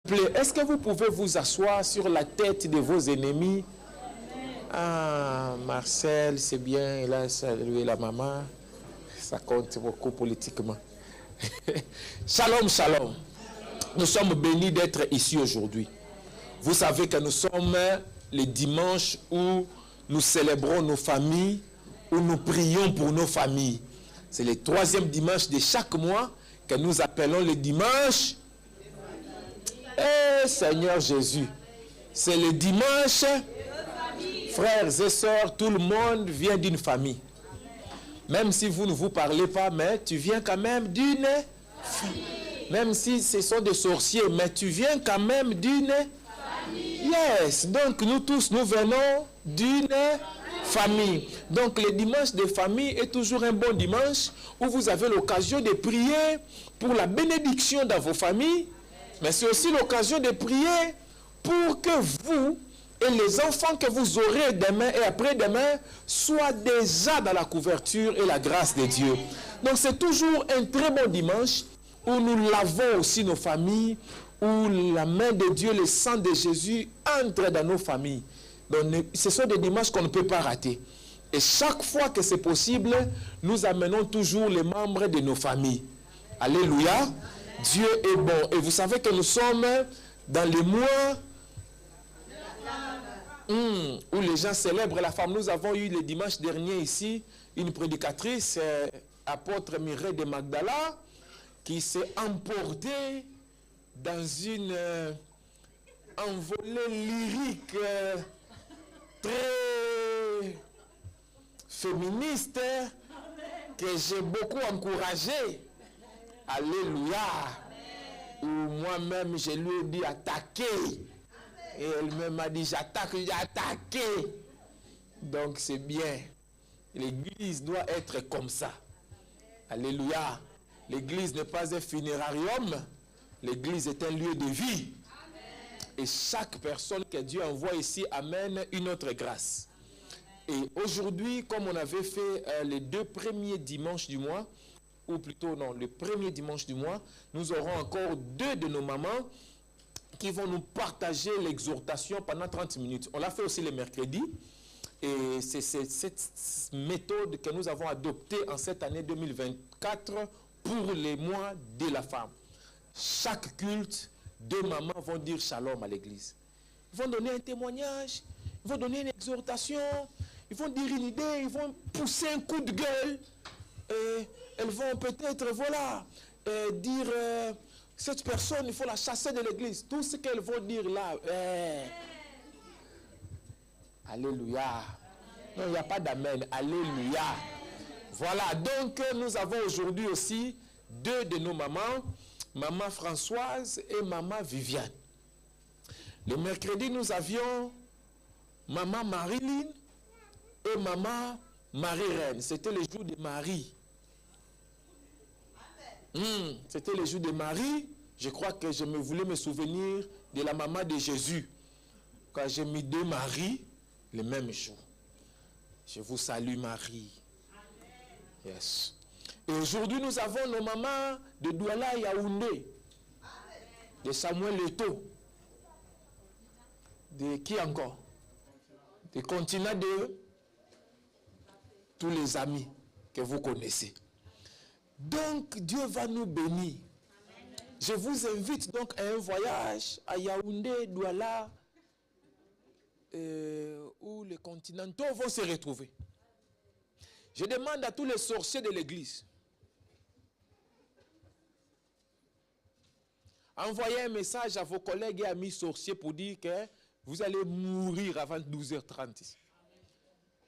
Est-ce que vous pouvez vous asseoir sur la tête de vos ennemis? Ah, Marcel, c'est bien, il a salué la maman. Ça compte beaucoup politiquement. Shalom, shalom. Nous sommes bénis d'être ici aujourd'hui. Vous savez que nous sommes les dimanches où nous célébrons nos familles, où nous prions pour nos familles. C'est le troisième dimanche de chaque mois que nous appelons le dimanche. Eh Seigneur Jésus, c'est le dimanche. Frères et sœurs, tout le monde vient d'une famille. Même si vous ne vous parlez pas, mais tu viens quand même d'une famille. Même si ce sont des sorciers, mais tu viens quand même d'une famille. Yes, donc nous tous, nous venons d'une famille. Donc le dimanche de famille est toujours un bon dimanche où vous avez l'occasion de prier pour la bénédiction dans vos familles. Mais c'est aussi l'occasion de prier pour que vous et les enfants que vous aurez demain et après-demain soient déjà dans la couverture et la grâce de Dieu. Donc c'est toujours un très bon dimanche où nous lavons aussi nos familles, où la main de Dieu, le sang de Jésus entre dans nos familles. Donc ce sont des dimanches qu'on ne peut pas rater. Et chaque fois que c'est possible, nous amenons toujours les membres de nos familles. Alléluia. Dieu est bon. Et vous savez que nous sommes dans les mois où les gens célèbrent la femme. Nous avons eu le dimanche dernier ici une prédicatrice, apôtre Mireille de Magdala, qui s'est emportée dans une envolée lyrique très féministe que j'ai beaucoup encouragée. Alléluia. Ou moi-même, je lui ai dit attaquer. Et elle m'a dit j'attaque, j'ai attaqué. Donc c'est bien. L'église doit être comme ça. Alléluia. L'église n'est pas un funérarium. L'église est un lieu de vie. Et chaque personne que Dieu envoie ici amène une autre grâce. Et aujourd'hui, comme on avait fait les 2 premiers dimanches du mois, ou plutôt non, le premier dimanche du mois, nous aurons encore 2 de nos mamans qui vont nous partager l'exhortation pendant 30 minutes. On l'a fait aussi le mercredi. Et c'est cette méthode que nous avons adoptée en cette année 2024 pour les mois de la femme. Chaque culte, 2 mamans vont dire shalom à l'église. Ils vont donner un témoignage, ils vont donner une exhortation, ils vont dire une idée, ils vont pousser un coup de gueule. Et elles vont peut-être, voilà, dire cette personne, il faut la chasser de l'église. Tout ce qu'elles vont dire là. Alléluia. Non, il n'y a pas d'amen. Alléluia. Voilà, donc nous avons aujourd'hui aussi 2 de nos mamans, maman Françoise et maman Viviane. Le mercredi, nous avions maman Marilyn et maman Marie-Reine. C'était le jour de Marie. C'était le jour de Marie. Je crois que je voulais me souvenir de la maman de Jésus. Quand j'ai mis 2 Marie le même jour. Je vous salue Marie. Yes. Et aujourd'hui, nous avons nos mamans de Douala Yaoundé, de Samuel Leto, de qui encore? De Continent de tous les amis que vous connaissez. Donc, Dieu va nous bénir. Je vous invite donc à un voyage à Yaoundé, Douala, où les continentaux vont se retrouver. Je demande à tous les sorciers de l'église, envoyez un message à vos collègues et amis sorciers pour dire que vous allez mourir avant 12h30.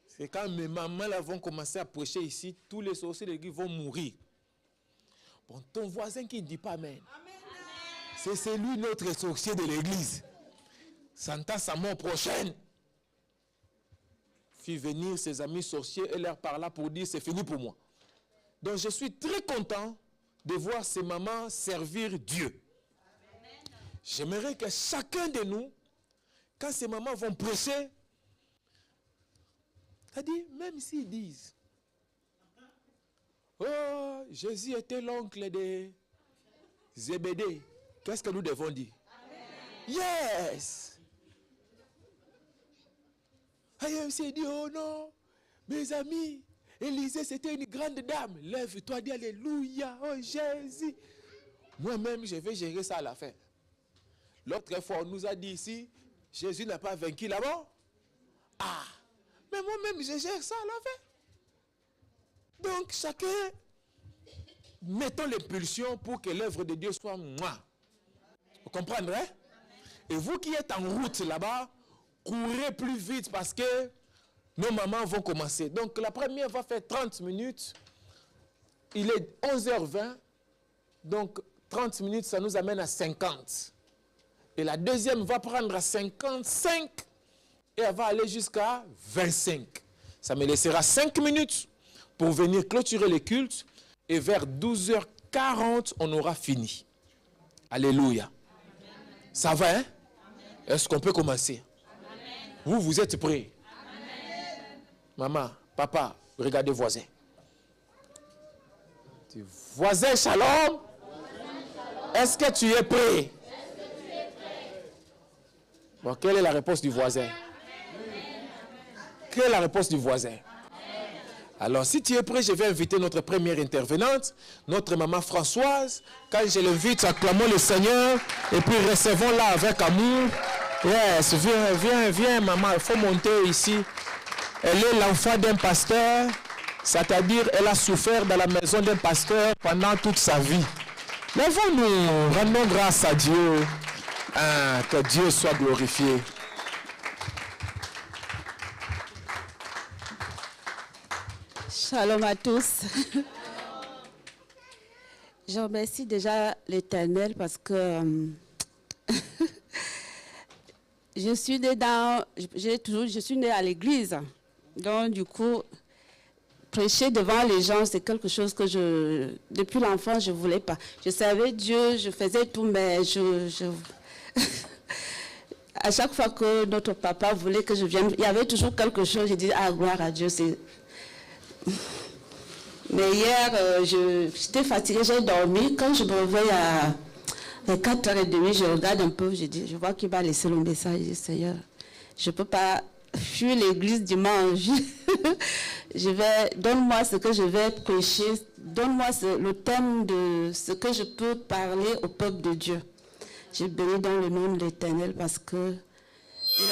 C'est quand mes mamans là vont commencer à prêcher ici, tous les sorciers de l'église vont mourir. Bon, ton voisin qui ne dit pas amen, c'est lui notre sorcier de l'église. Santa sa mort prochaine. Fit venir ses amis sorciers et leur parla pour dire c'est fini pour moi. Donc je suis très content de voir ces mamans servir Dieu. J'aimerais que chacun de nous, quand ces mamans vont prêcher, c'est-à-dire même s'ils disent oh, Jésus était l'oncle de Zébédée, qu'est-ce que nous devons dire? Yes. Aïe, s'est dit, oh non, mes amis, Élisée, c'était une grande dame. Lève-toi, dis alléluia, oh Jésus. Moi-même, je vais gérer ça à la fin. L'autre fois, on nous a dit ici, Jésus n'a pas vaincu là-bas. Ah, mais moi-même, je gère ça à la fin. Donc, chacun, mettons l'impulsion pour que l'œuvre de Dieu soit moi. Vous comprendrez? Et vous qui êtes en route là-bas, courez plus vite parce que nos mamans vont commencer. Donc, la première va faire 30 minutes. Il est 11h20. Donc, 30 minutes, ça nous amène à 50. Et la deuxième va prendre à 55 et elle va aller jusqu'à 25. Ça me laissera 5 minutes pour venir clôturer le culte et vers 12h40, on aura fini. Alléluia. Amen. Ça va, hein? Est-ce qu'on peut commencer? Amen. Vous êtes prêts? Amen. Maman, papa, regardez voisin. Voisin, shalom. Est-ce que tu es prêt? Bon, quelle est la réponse du voisin? Quelle est la réponse du voisin? Alors, si tu es prêt, je vais inviter notre première intervenante, notre maman Françoise. Quand je l'invite, acclamons le Seigneur et puis recevons-la avec amour. Yes, viens, maman, il faut monter ici. Elle est l'enfant d'un pasteur, c'est-à-dire elle a souffert dans la maison d'un pasteur pendant toute sa vie. Lèvons-nous, rendons grâce à Dieu. Ah, que Dieu soit glorifié. Shalom à tous. Je remercie déjà l'Éternel parce que je suis née à l'église. Donc du coup, prêcher devant les gens, c'est quelque chose que depuis l'enfance, je ne voulais pas. Je savais Dieu, je faisais tout, mais à chaque fois que notre papa voulait que je vienne, il y avait toujours quelque chose, je disais, ah, gloire à Dieu, c'est... Mais hier, j'étais fatiguée, j'ai dormi. Quand je me réveille à 4h30, je regarde un peu, je vois qu'il va laisser le message. Je dis, Seigneur, je ne peux pas fuir l'église dimanche. Donne-moi ce que je vais prêcher, donne-moi le thème de ce que je peux parler au peuple de Dieu. J'ai béni dans le nom de l'Éternel parce qu'il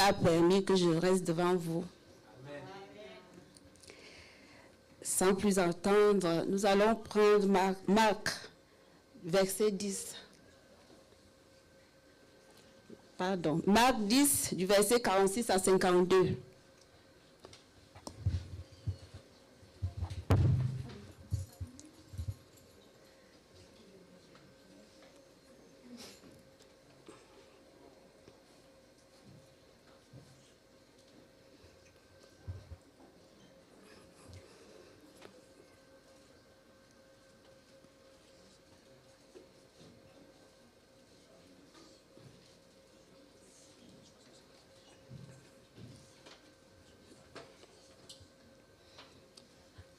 a permis que je reste devant vous. Sans plus attendre, nous allons prendre Marc, verset 10. Pardon, Marc 10, du verset 46 à 52.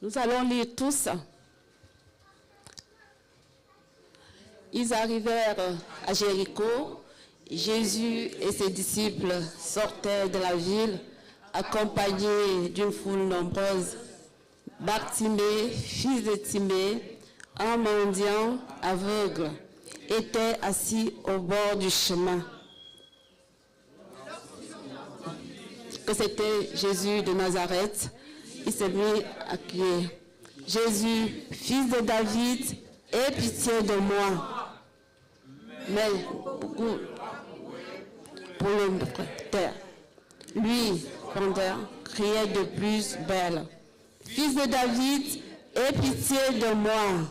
Nous allons lire tous. Ils arrivèrent à Jéricho. Jésus et ses disciples sortaient de la ville, accompagnés d'une foule nombreuse. Bartimée, fils de Timée, un mendiant aveugle, était assis au bord du chemin. Que c'était Jésus de Nazareth. Il s'est mis à crier, « Jésus, fils de David, aie pitié de moi. » Mais beaucoup pour le terre. Lui, pendant, criait de plus belle, « Fils de David, aie pitié de moi. »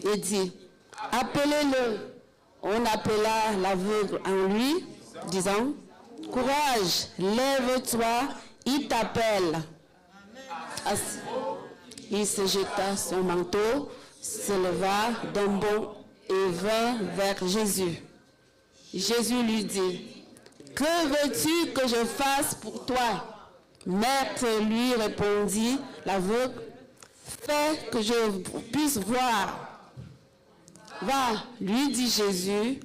Il dit, « Appelez-le. » On appela l'aveugle en lui, disant, « Courage, lève-toi. Il t'appelle. » Il se jeta son manteau, se leva d'un bond et vint vers Jésus. Jésus lui dit, « Que veux-tu que je fasse pour toi? » Maître, lui répondit l'aveugle, « Fais que je puisse voir. » Va, lui dit Jésus,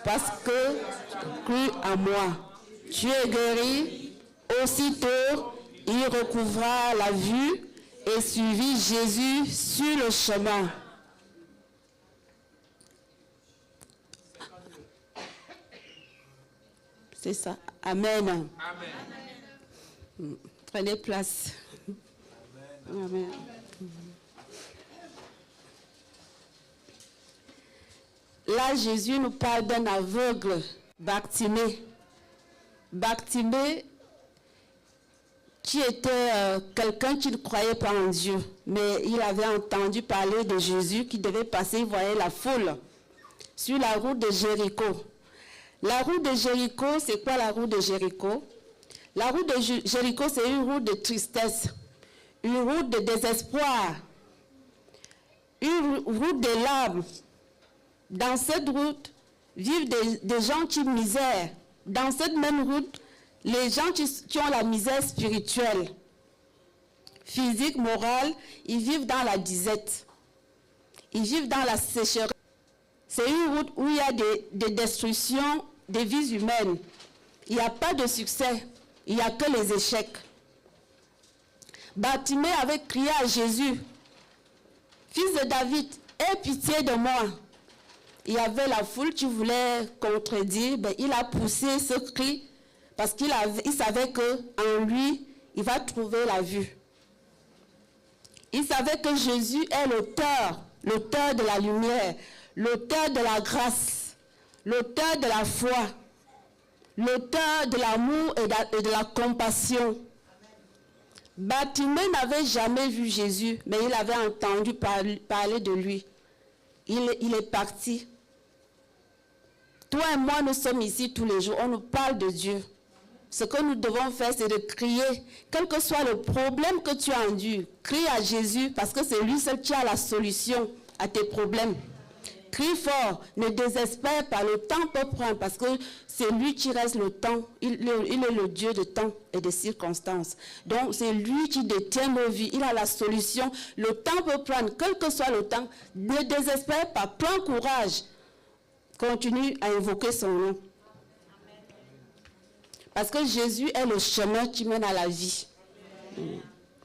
parce que tu as cru en moi. Tu es guéri. Aussitôt, il recouvra la vue et suivit Jésus sur le chemin. C'est ça. Amen. Amen. Prenez place. Amen. Là, Jésus nous parle d'un aveugle, Bartimée. Bartimée, qui était quelqu'un qui ne croyait pas en Dieu, mais il avait entendu parler de Jésus qui devait passer, il voyait la foule sur la route de Jéricho. La route de Jéricho, c'est quoi la route de Jéricho? La route de Jéricho, c'est une route de tristesse, une route de désespoir, une route de larmes. Dans cette route, vivent des gens qui misèrent. Dans cette même route, les gens qui ont la misère spirituelle, physique, morale, ils vivent dans la disette. Ils vivent dans la sécheresse. C'est une route où il y a des destructions des vies humaines. Il n'y a pas de succès. Il n'y a que les échecs. Bartimée avait crié à Jésus, « Fils de David, aie pitié de moi. » Il y avait la foule qui voulait contredire. Ben, il a poussé ce cri parce qu'il savait qu'en lui, il va trouver la vue. Il savait que Jésus est l'auteur de la lumière, l'auteur de la grâce, l'auteur de la foi, l'auteur de l'amour et de la compassion. Bartimée n'avait jamais vu Jésus, mais il avait entendu parler de lui. Il est parti. Toi et moi, nous sommes ici tous les jours. On nous parle de Dieu. Ce que nous devons faire, c'est de crier. Quel que soit le problème que tu as enduré, crie à Jésus parce que c'est lui seul qui a la solution à tes problèmes. Crie fort, ne désespère pas. Le temps peut prendre parce que c'est lui qui reste le temps. Il est le Dieu de temps et de circonstances. Donc, c'est lui qui détient nos vies. Il a la solution. Le temps peut prendre, quel que soit le temps. Ne désespère pas. Prends courage. Continue à invoquer son nom. Parce que Jésus est le chemin qui mène à la vie.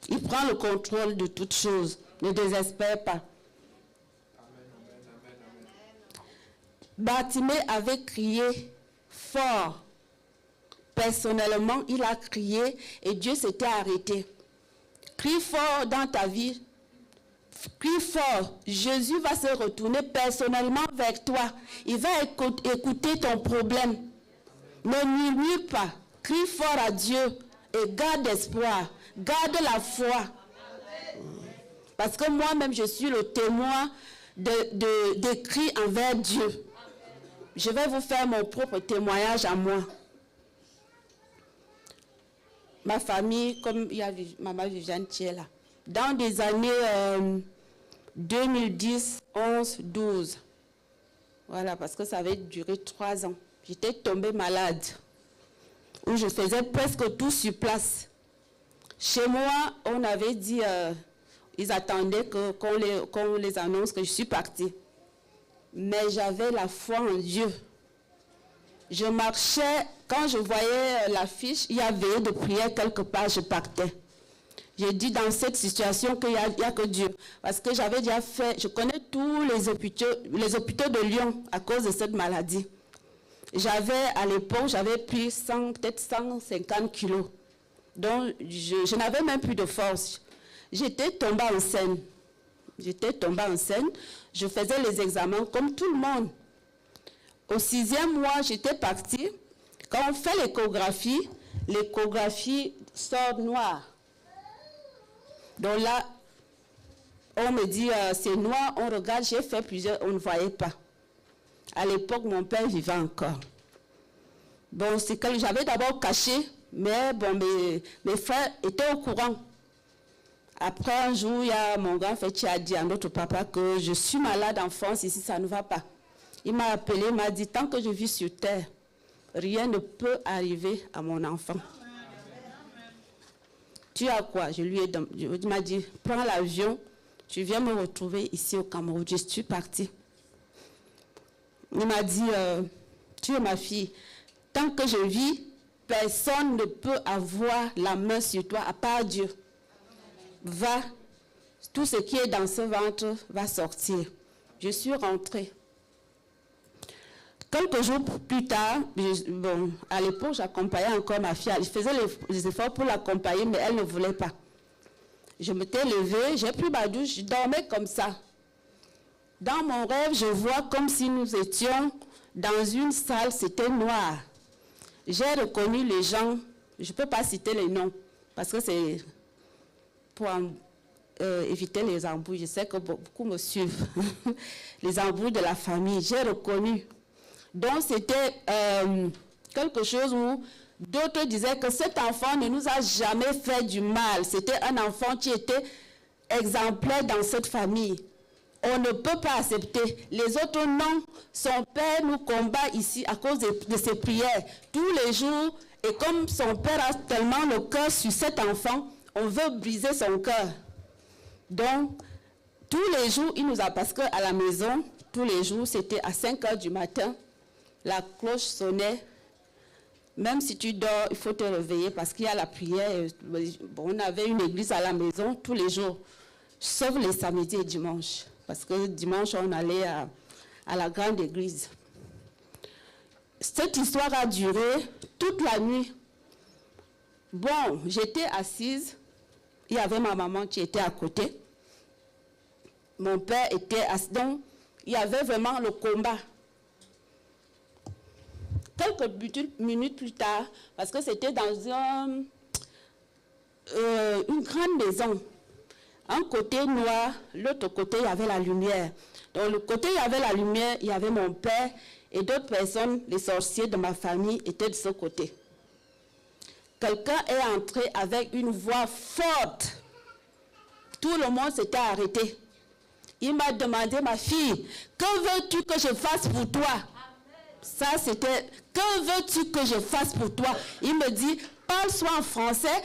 Il prend le contrôle de toutes choses. Ne désespère pas. Bartimée avait crié fort. Personnellement, il a crié et Dieu s'était arrêté. Crie fort dans ta vie. Crie fort. Jésus va se retourner personnellement vers toi. Il va écouter ton problème. Ne murmure pas. Crie fort à Dieu et garde espoir. Garde la foi. Parce que moi-même, je suis le témoin des cris envers Dieu. Je vais vous faire mon propre témoignage à moi. Ma famille, comme il y a Maman Viviane qui est là, dans des années 2010, 11, 12, voilà, parce que ça avait duré 3 ans, j'étais tombée malade, où je faisais presque tout sur place. Chez moi, on avait dit, ils attendaient qu'on les annonce que je suis partie. Mais j'avais la foi en Dieu. Je marchais, quand je voyais l'affiche, il y avait de prière quelque part, je partais. J'ai dit dans cette situation qu'il n'y a que Dieu. Parce que j'avais déjà fait, je connais tous les hôpitaux de Lyon à cause de cette maladie. À l'époque, j'avais pris peut-être 150 kilos. Donc, je n'avais même plus de force. J'étais tombée enceinte. Je faisais les examens comme tout le monde. Au 6e mois, j'étais partie. Quand on fait l'échographie sort noire. Donc là, on me dit, c'est noir, on regarde, j'ai fait plusieurs, on ne voyait pas. À l'époque, mon père vivait encore. Bon, c'est que j'avais d'abord caché, mais bon, mes frères étaient au courant. Après un jour, il y a mon grand frère qui a dit à notre papa que je suis malade en France, ici ça ne va pas. Il m'a appelé, il m'a dit, tant que je vis sur terre, rien ne peut arriver à mon enfant. Tu as quoi? Il m'a dit, prends l'avion, tu viens me retrouver ici au Cameroun. Je suis partie. Il m'a dit, tu es ma fille. Tant que je vis, personne ne peut avoir la main sur toi à part Dieu. Va, tout ce qui est dans ce ventre va sortir. Je suis rentrée. Quelques jours plus tard, à l'époque, j'accompagnais encore ma fille. Je faisais les efforts pour l'accompagner, mais elle ne voulait pas. Je m'étais levée, j'ai pris ma douche, je dormais comme ça. Dans mon rêve, je vois comme si nous étions dans une salle, c'était noir. J'ai reconnu les gens, je ne peux pas citer les noms, parce que c'est pour éviter les embrouilles. Je sais que beaucoup me suivent. Les embrouilles de la famille, j'ai reconnu. Donc c'était quelque chose où d'autres disaient que cet enfant ne nous a jamais fait du mal. C'était un enfant qui était exemplaire dans cette famille. On ne peut pas accepter. Les autres non. Son père nous combat ici à cause de ses prières. Tous les jours, et comme son père a tellement le cœur sur cet enfant, on veut briser son cœur. Donc, tous les jours, il nous a... Parce qu'à la maison, tous les jours, c'était à 5 heures du matin, la cloche sonnait. Même si tu dors, il faut te réveiller parce qu'il y a la prière. Bon, on avait une église à la maison tous les jours, sauf les samedis et dimanches. Parce que dimanche, on allait à la grande église. Cette histoire a duré toute la nuit. Bon, j'étais assise. Il y avait ma maman qui était à côté. Mon père était assis. Donc, il y avait vraiment le combat. Quelques minutes plus tard, parce que c'était dans une grande maison. Un côté noir, l'autre côté, il y avait la lumière. Donc, le côté, il y avait la lumière, il y avait mon père et d'autres personnes, les sorciers de ma famille, étaient de ce côté. Quelqu'un est entré avec une voix forte. Tout le monde s'était arrêté. Il m'a demandé, ma fille, que veux-tu que je fasse pour toi? Ça, c'était, que veux-tu que je fasse pour toi? Il me dit, parle soit en français,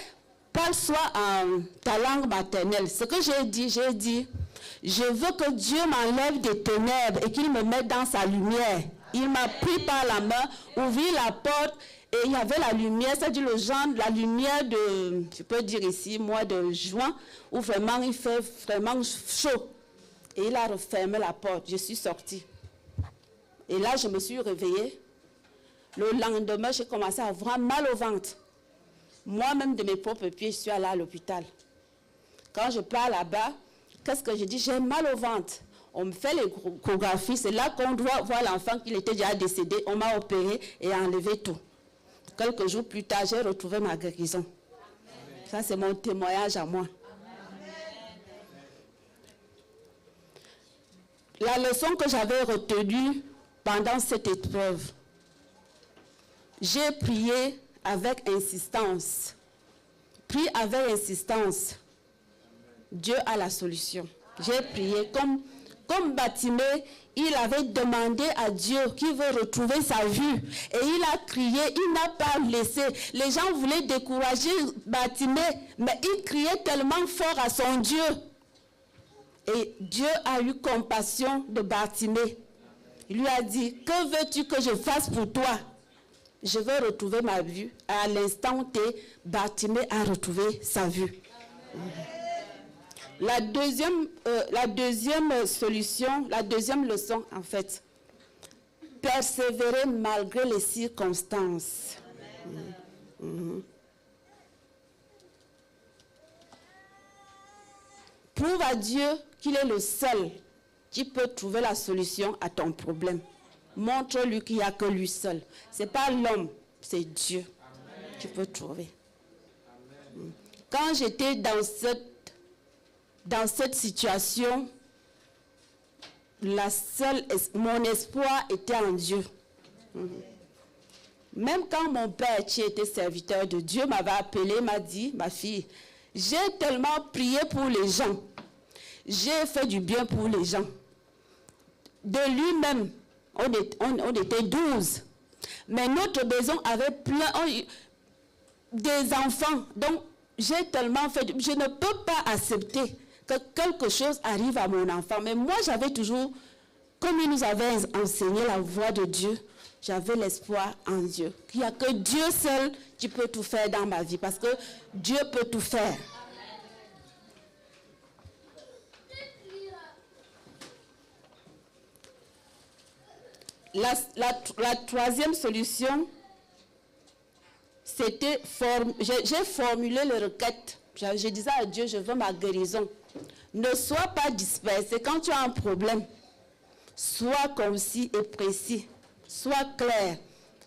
parle soit en ta langue maternelle. Ce que j'ai dit, je veux que Dieu m'enlève des ténèbres et qu'il me mette dans sa lumière. Il m'a pris par la main, ouvrit la porte et il y avait la lumière, c'est-à-dire le genre, la lumière de, je peux dire ici, mois de juin, où vraiment il fait vraiment chaud. Et il a refermé la porte. Je suis sortie. Et là, je me suis réveillée. Le lendemain, j'ai commencé à avoir mal au ventre. Moi-même, de mes propres pieds, je suis allée à l'hôpital. Quand je pars là-bas, qu'est-ce que je dis? J'ai mal au ventre. On me fait l'échographie. C'est là qu'on doit voir l'enfant qu'il était déjà décédé. On m'a opéré et enlevé tout. Quelques jours plus tard, j'ai retrouvé ma guérison. Amen. Ça, c'est mon témoignage à moi. La leçon que j'avais retenue pendant cette épreuve, j'ai prié avec insistance. Prie avec insistance. Dieu a la solution. J'ai prié comme Bartimée, il avait demandé à Dieu qu'il veut retrouver sa vue. Et il a crié, il n'a pas laissé. Les gens voulaient décourager Bartimée, mais il criait tellement fort à son Dieu. Et Dieu a eu compassion de Bartimée. Il lui a dit, que veux-tu que je fasse pour toi? Je veux retrouver ma vue. À l'instant T, Bartimée a retrouvé sa vue. La deuxième solution, la deuxième leçon, en fait, persévérer malgré les circonstances. Prouve à Dieu qu'il est le seul qui peut trouver la solution à ton problème. Montre-lui qu'il n'y a que lui seul. Ce n'est pas l'homme, c'est Dieu qui peut trouver. Quand j'étais dans cette situation, mon espoir était en Dieu. Même quand mon père, qui était serviteur de Dieu, m'avait appelé, m'a dit, ma fille, j'ai tellement prié pour les gens. J'ai fait du bien pour les gens. De lui-même, on était 12. Mais notre maison avait plein des enfants. Donc, j'ai tellement fait. Je ne peux pas accepter que quelque chose arrive à mon enfant. Mais moi, j'avais toujours, comme il nous avait enseigné la voix de Dieu, j'avais l'espoir en Dieu. Il n'y a que Dieu seul qui peut tout faire dans ma vie, parce que Dieu peut tout faire. La troisième solution, c'était, j'ai formulé les requêtes. Je disais à Dieu, je veux ma guérison. Ne sois pas dispersé. Quand tu as un problème, sois concis et précis. Sois clair.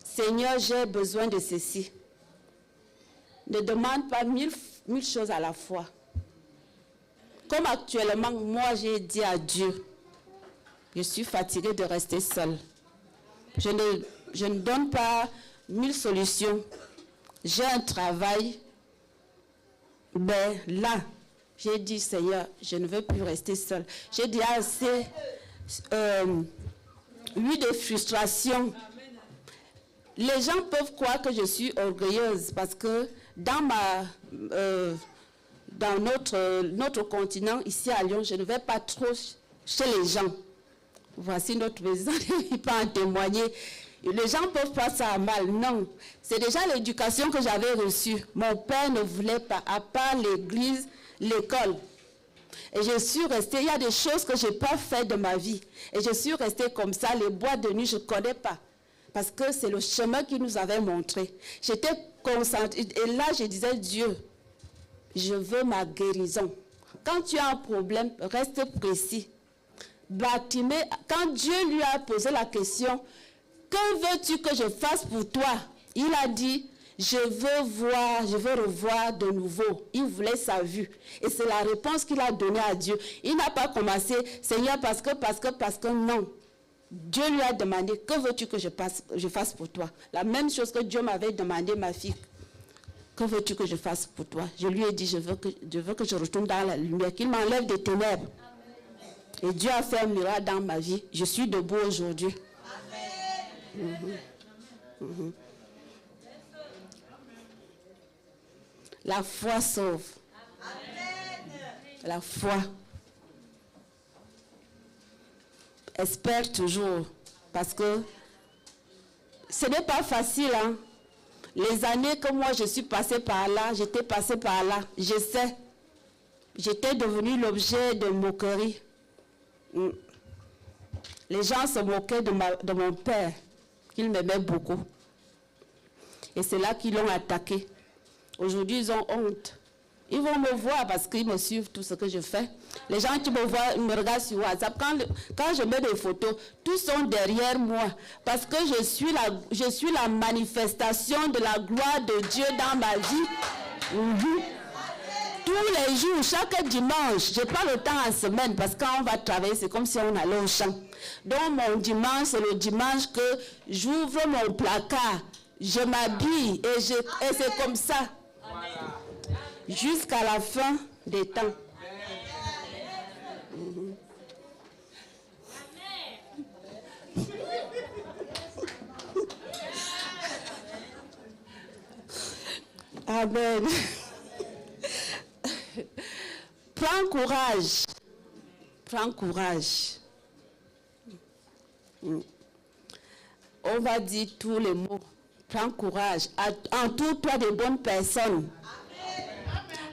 Seigneur, j'ai besoin de ceci. Ne demande pas mille choses à la fois. Comme actuellement, moi j'ai dit à Dieu, je suis fatiguée de rester seule. Je ne donne pas 1000 solutions. J'ai un travail. Mais là, j'ai dit, Seigneur, je ne veux plus rester seule. J'ai dit assez de frustration. Les gens peuvent croire que je suis orgueilleuse parce que dans notre continent, ici à Lyon, je ne vais pas trop chez les gens. Voici notre président, il peut en témoigner. Les gens peuvent pas ça mal. Non, c'est déjà l'éducation que j'avais reçue. Mon père ne voulait pas, à part l'église, l'école. Et je suis restée, il y a des choses que je n'ai pas faites de ma vie. Et je suis restée comme ça, les boîtes de nuit, je ne connais pas. Parce que c'est le chemin qu'il nous avait montré. J'étais concentrée. Et là, je disais, Dieu, je veux ma guérison. Quand tu as un problème, reste précis. Bartimée, quand Dieu lui a posé la question, que veux-tu que je fasse pour toi? Il a dit, je veux revoir de nouveau. Il voulait sa vue. Et c'est la réponse qu'il a donnée à Dieu. Il n'a pas commencé, Seigneur, parce que non. Dieu lui a demandé, que veux-tu que je fasse pour toi? La même chose que Dieu m'avait demandé, ma fille. Que veux-tu que je fasse pour toi? Je lui ai dit, je veux que je retourne dans la lumière, qu'il m'enlève des ténèbres. Et Dieu a fait un miracle dans ma vie. Je suis debout aujourd'hui. La foi sauve. La foi. Espère toujours. Parce que ce n'est pas facile. Hein? Les années que moi je suis passée par là, j'étais passée par là. Je sais. J'étais devenue l'objet de moquerie. Les gens se moquaient de mon père, qu'il m'aimait beaucoup. Et c'est là qu'ils l'ont attaqué. Aujourd'hui, ils ont honte. Ils vont me voir parce qu'ils me suivent tout ce que je fais. Les gens qui me voient, ils me regardent sur WhatsApp. Quand je mets des photos, tous sont derrière moi. Parce que je suis la manifestation de la gloire de Dieu dans ma vie. Tous les jours, chaque dimanche, je prends le temps en semaine parce que quand on va travailler, c'est comme si on allait au champ. Donc mon dimanche, c'est le dimanche que j'ouvre mon placard, je m'habille et c'est comme ça. Jusqu'à la fin des temps. Amen. Prends courage. Prends courage. On va dire tous les mots. Prends courage. Entoure-toi de bonnes personnes.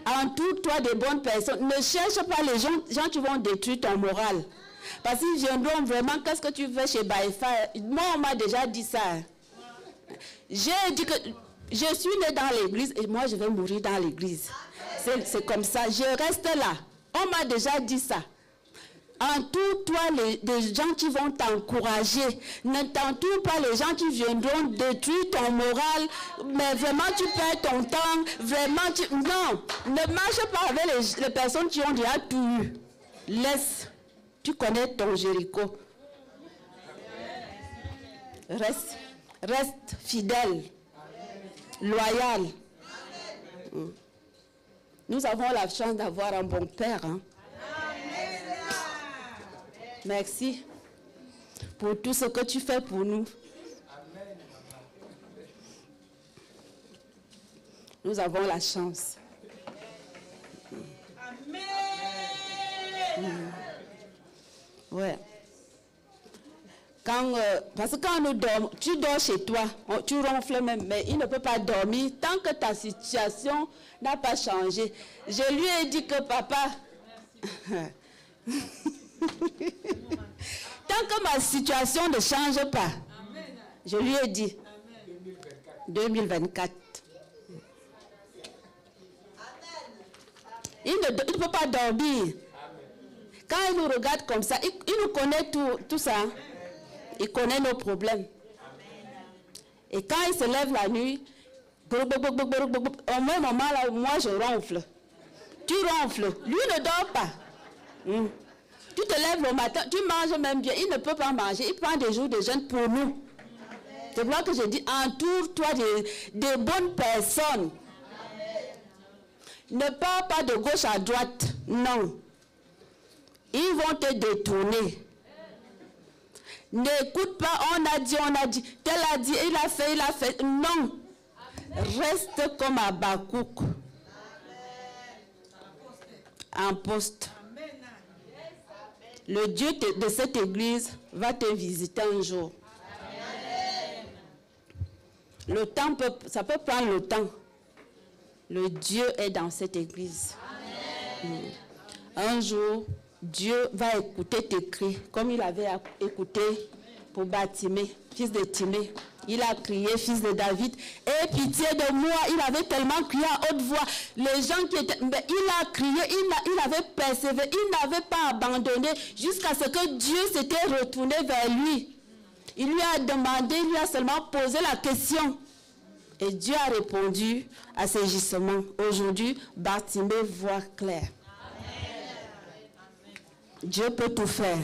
Entoure-toi de bonnes personnes. Ne cherche pas les gens qui vont détruire ton moral. Parce qu'ils viendront vraiment, qu'est-ce que tu fais chez Baïfa? Moi, on m'a déjà dit ça. J'ai dit que je suis née dans l'église et moi, je vais mourir dans l'église. C'est comme ça. Je reste là. On m'a déjà dit ça. Entoure-toi des gens qui vont t'encourager. Ne t'entoure pas les gens qui viendront détruire ton moral. Mais vraiment, tu perds ton temps. Vraiment, non. Ne marche pas avec les personnes qui ont déjà tout eu. Laisse. Tu connais ton Jéricho. Reste fidèle. Loyal. Nous avons la chance d'avoir un bon père. Hein? Merci pour tout ce que tu fais pour nous. Nous avons la chance. Ouais. Parce que quand nous dormons, tu dors chez toi, tu ronfles même, mais il ne peut pas dormir tant que ta situation n'a pas changé. Je lui ai dit que papa, tant que ma situation ne change pas, je lui ai dit, 2024. Il ne peut pas dormir. Quand il nous regarde comme ça, il nous connaît tout ça. Il connaît nos problèmes. Et quand il se lève la nuit, au même moment là, moi je ronfle. Tu ronfles. Lui ne dort pas. Tu te lèves le matin, tu manges même bien. Il ne peut pas manger. Il prend des jours de jeûne pour nous. C'est pour ça que je dis, entoure-toi de bonnes personnes. Ne pars pas de gauche à droite. Non. Ils vont te détourner. N'écoute pas, on a dit, tel a dit, il a fait. Non. Reste comme Habakkuk. En poste. Le Dieu de cette église va te visiter un jour. Le temps ça peut prendre le temps. Le Dieu est dans cette église. Un jour, Dieu va écouter tes cris, comme il avait écouté pour Bartimée, fils de Timée. Il a crié, fils de David, aie pitié de moi. Il avait tellement crié à haute voix. Les gens qui étaient... Mais il a crié, il avait persévéré, il n'avait pas abandonné jusqu'à ce que Dieu s'était retourné vers lui. Il lui a demandé, il lui a seulement posé la question. Et Dieu a répondu à ses gisements. Aujourd'hui, Bartimée voit clair. Dieu peut tout faire.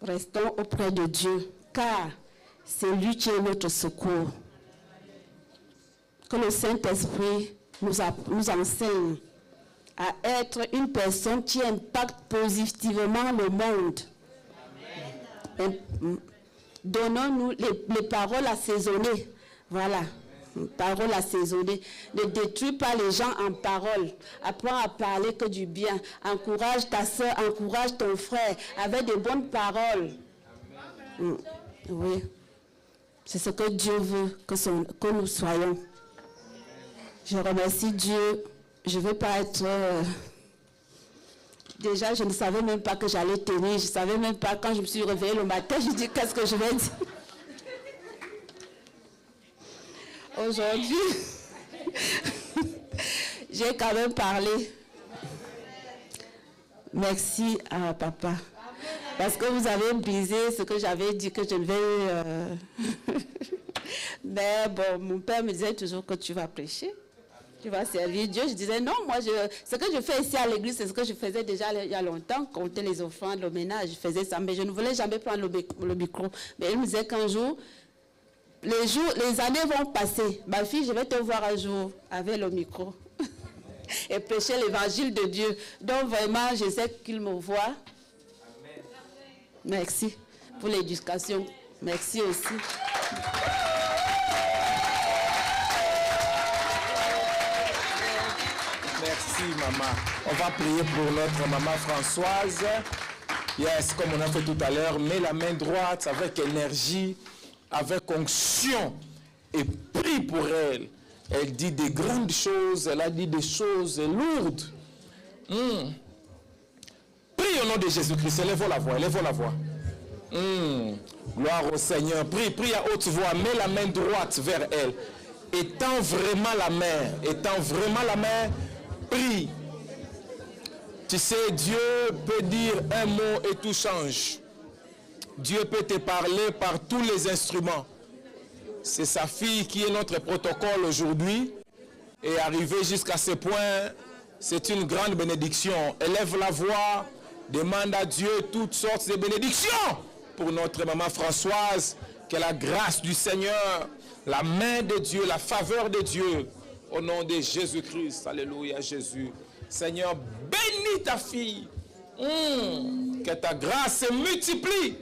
Restons auprès de Dieu, car c'est lui qui est notre secours. Que le Saint-Esprit nous enseigne à être une personne qui impacte positivement le monde. Donnons-nous les paroles assaisonnées. Voilà. Parole assaisonnée. Ne détruis pas les gens en parole. Apprends à parler que du bien. Encourage ta soeur, encourage ton frère avec de bonnes paroles. Oui. C'est ce que Dieu veut que nous soyons. Je remercie Dieu. Je ne veux pas être... Déjà, je ne savais même pas que j'allais tenir. Je ne savais même pas, quand je me suis réveillée le matin, je dis qu'est-ce que je vais dire. Aujourd'hui, j'ai quand même parlé. Merci à papa. Parce que vous avez brisé ce que j'avais dit que je ne vais... Mais bon, mon père me disait toujours que tu vas prêcher. Tu vas servir Dieu. Je disais non, moi, ce que je fais ici à l'église, c'est ce que je faisais déjà il y a longtemps, compter les offrandes, le ménage, je faisais ça. Mais je ne voulais jamais prendre le micro. Mais il me disait qu'un jour... Les années vont passer. Ma fille, je vais te voir un jour avec le micro et prêcher l'évangile de Dieu. Donc vraiment, je sais qu'il me voit. Merci pour l'éducation. Merci aussi. Merci, maman. On va prier pour notre maman Françoise. Yes, comme on a fait tout à l'heure, mets la main droite avec énergie, avec onction, et prie pour elle. Elle dit des grandes choses, elle a dit des choses lourdes. Prie au nom de Jésus-Christ, élève la voix, élève la voix. Gloire au Seigneur. Prie à haute voix, mets la main droite vers elle. Étends vraiment la main, prie. Tu sais, Dieu peut dire un mot et tout change. Dieu peut te parler par tous les instruments. C'est sa fille qui est notre protocole aujourd'hui. Et arriver jusqu'à ce point, c'est une grande bénédiction. Élève la voix, demande à Dieu toutes sortes de bénédictions pour notre maman Françoise. Que la grâce du Seigneur, la main de Dieu, la faveur de Dieu, au nom de Jésus-Christ. Alléluia, Jésus. Seigneur, bénis ta fille. Que ta grâce se multiplie.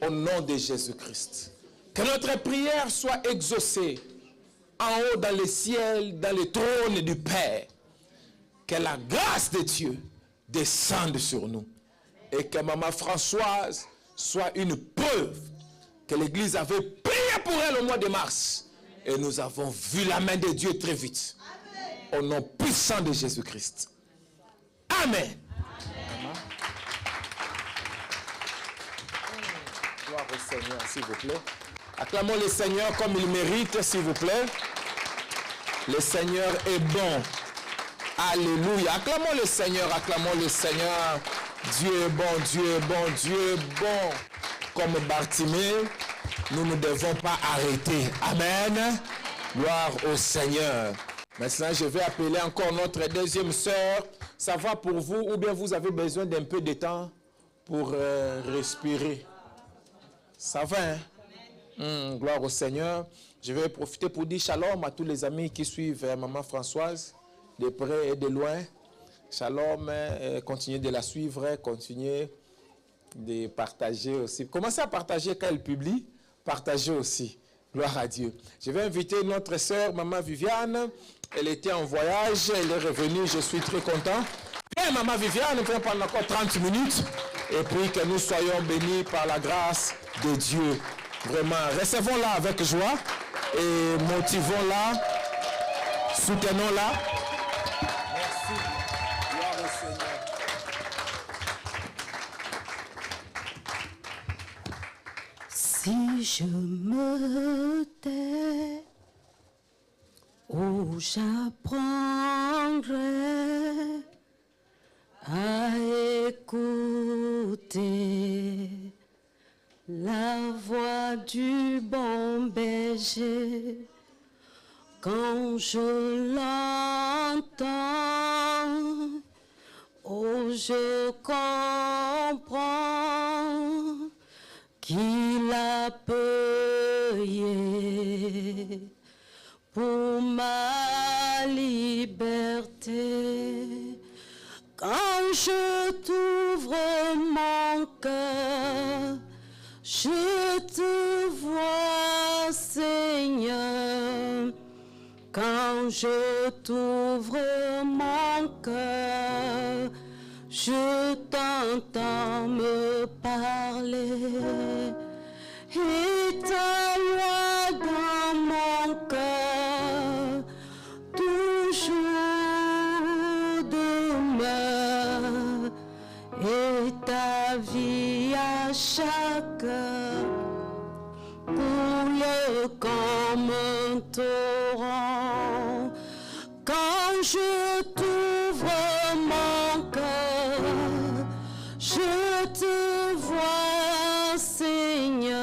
Au nom de Jésus-Christ. Que notre prière soit exaucée en haut dans les ciels, dans le trône du Père. Que la grâce de Dieu descende sur nous. Et que maman Françoise soit une preuve que l'Église avait prié pour elle au mois de mars. Et nous avons vu la main de Dieu très vite. Au nom puissant de Jésus-Christ. Amen. Gloire au Seigneur, s'il vous plaît. Acclamons le Seigneur comme il mérite, s'il vous plaît. Le Seigneur est bon. Alléluia. Acclamons le Seigneur, acclamons le Seigneur. Dieu est bon, Dieu est bon, Dieu est bon. Comme Bartimée, nous ne devons pas arrêter. Amen. Gloire au Seigneur. Maintenant, je vais appeler encore notre deuxième sœur. Ça va pour vous ou bien vous avez besoin d'un peu de temps pour respirer? Ça va, hein? Gloire au Seigneur. Je vais profiter pour dire shalom à tous les amis qui suivent Maman Françoise, de près et de loin. Shalom, continuez de la suivre, continuez de partager aussi. Commencez à partager quand elle publie, partagez aussi. Gloire à Dieu. Je vais inviter notre sœur, Maman Viviane. Elle était en voyage, elle est revenue, je suis très content. Viens, Maman Viviane, nous allons prendre encore 30 minutes. Et puis que nous soyons bénis par la grâce de Dieu. Vraiment, recevons-la avec joie et motivons-la, soutenons-la. Merci. Gloire au Seigneur. Si je me tais, où j'apprendrai à écouter la voix du bon berger, quand je l'entends, oh je comprends qu'il a payé pour ma liberté. Quand je t'ouvre mon cœur, je te vois, Seigneur. Quand je t'ouvre mon cœur, je t'entends me parler. Et ta loi dans mon cœur, toujours demeure. Et ta vie à chaque heure coule comme un torrent. Quand je t'ouvre mon cœur, je te vois, Seigneur.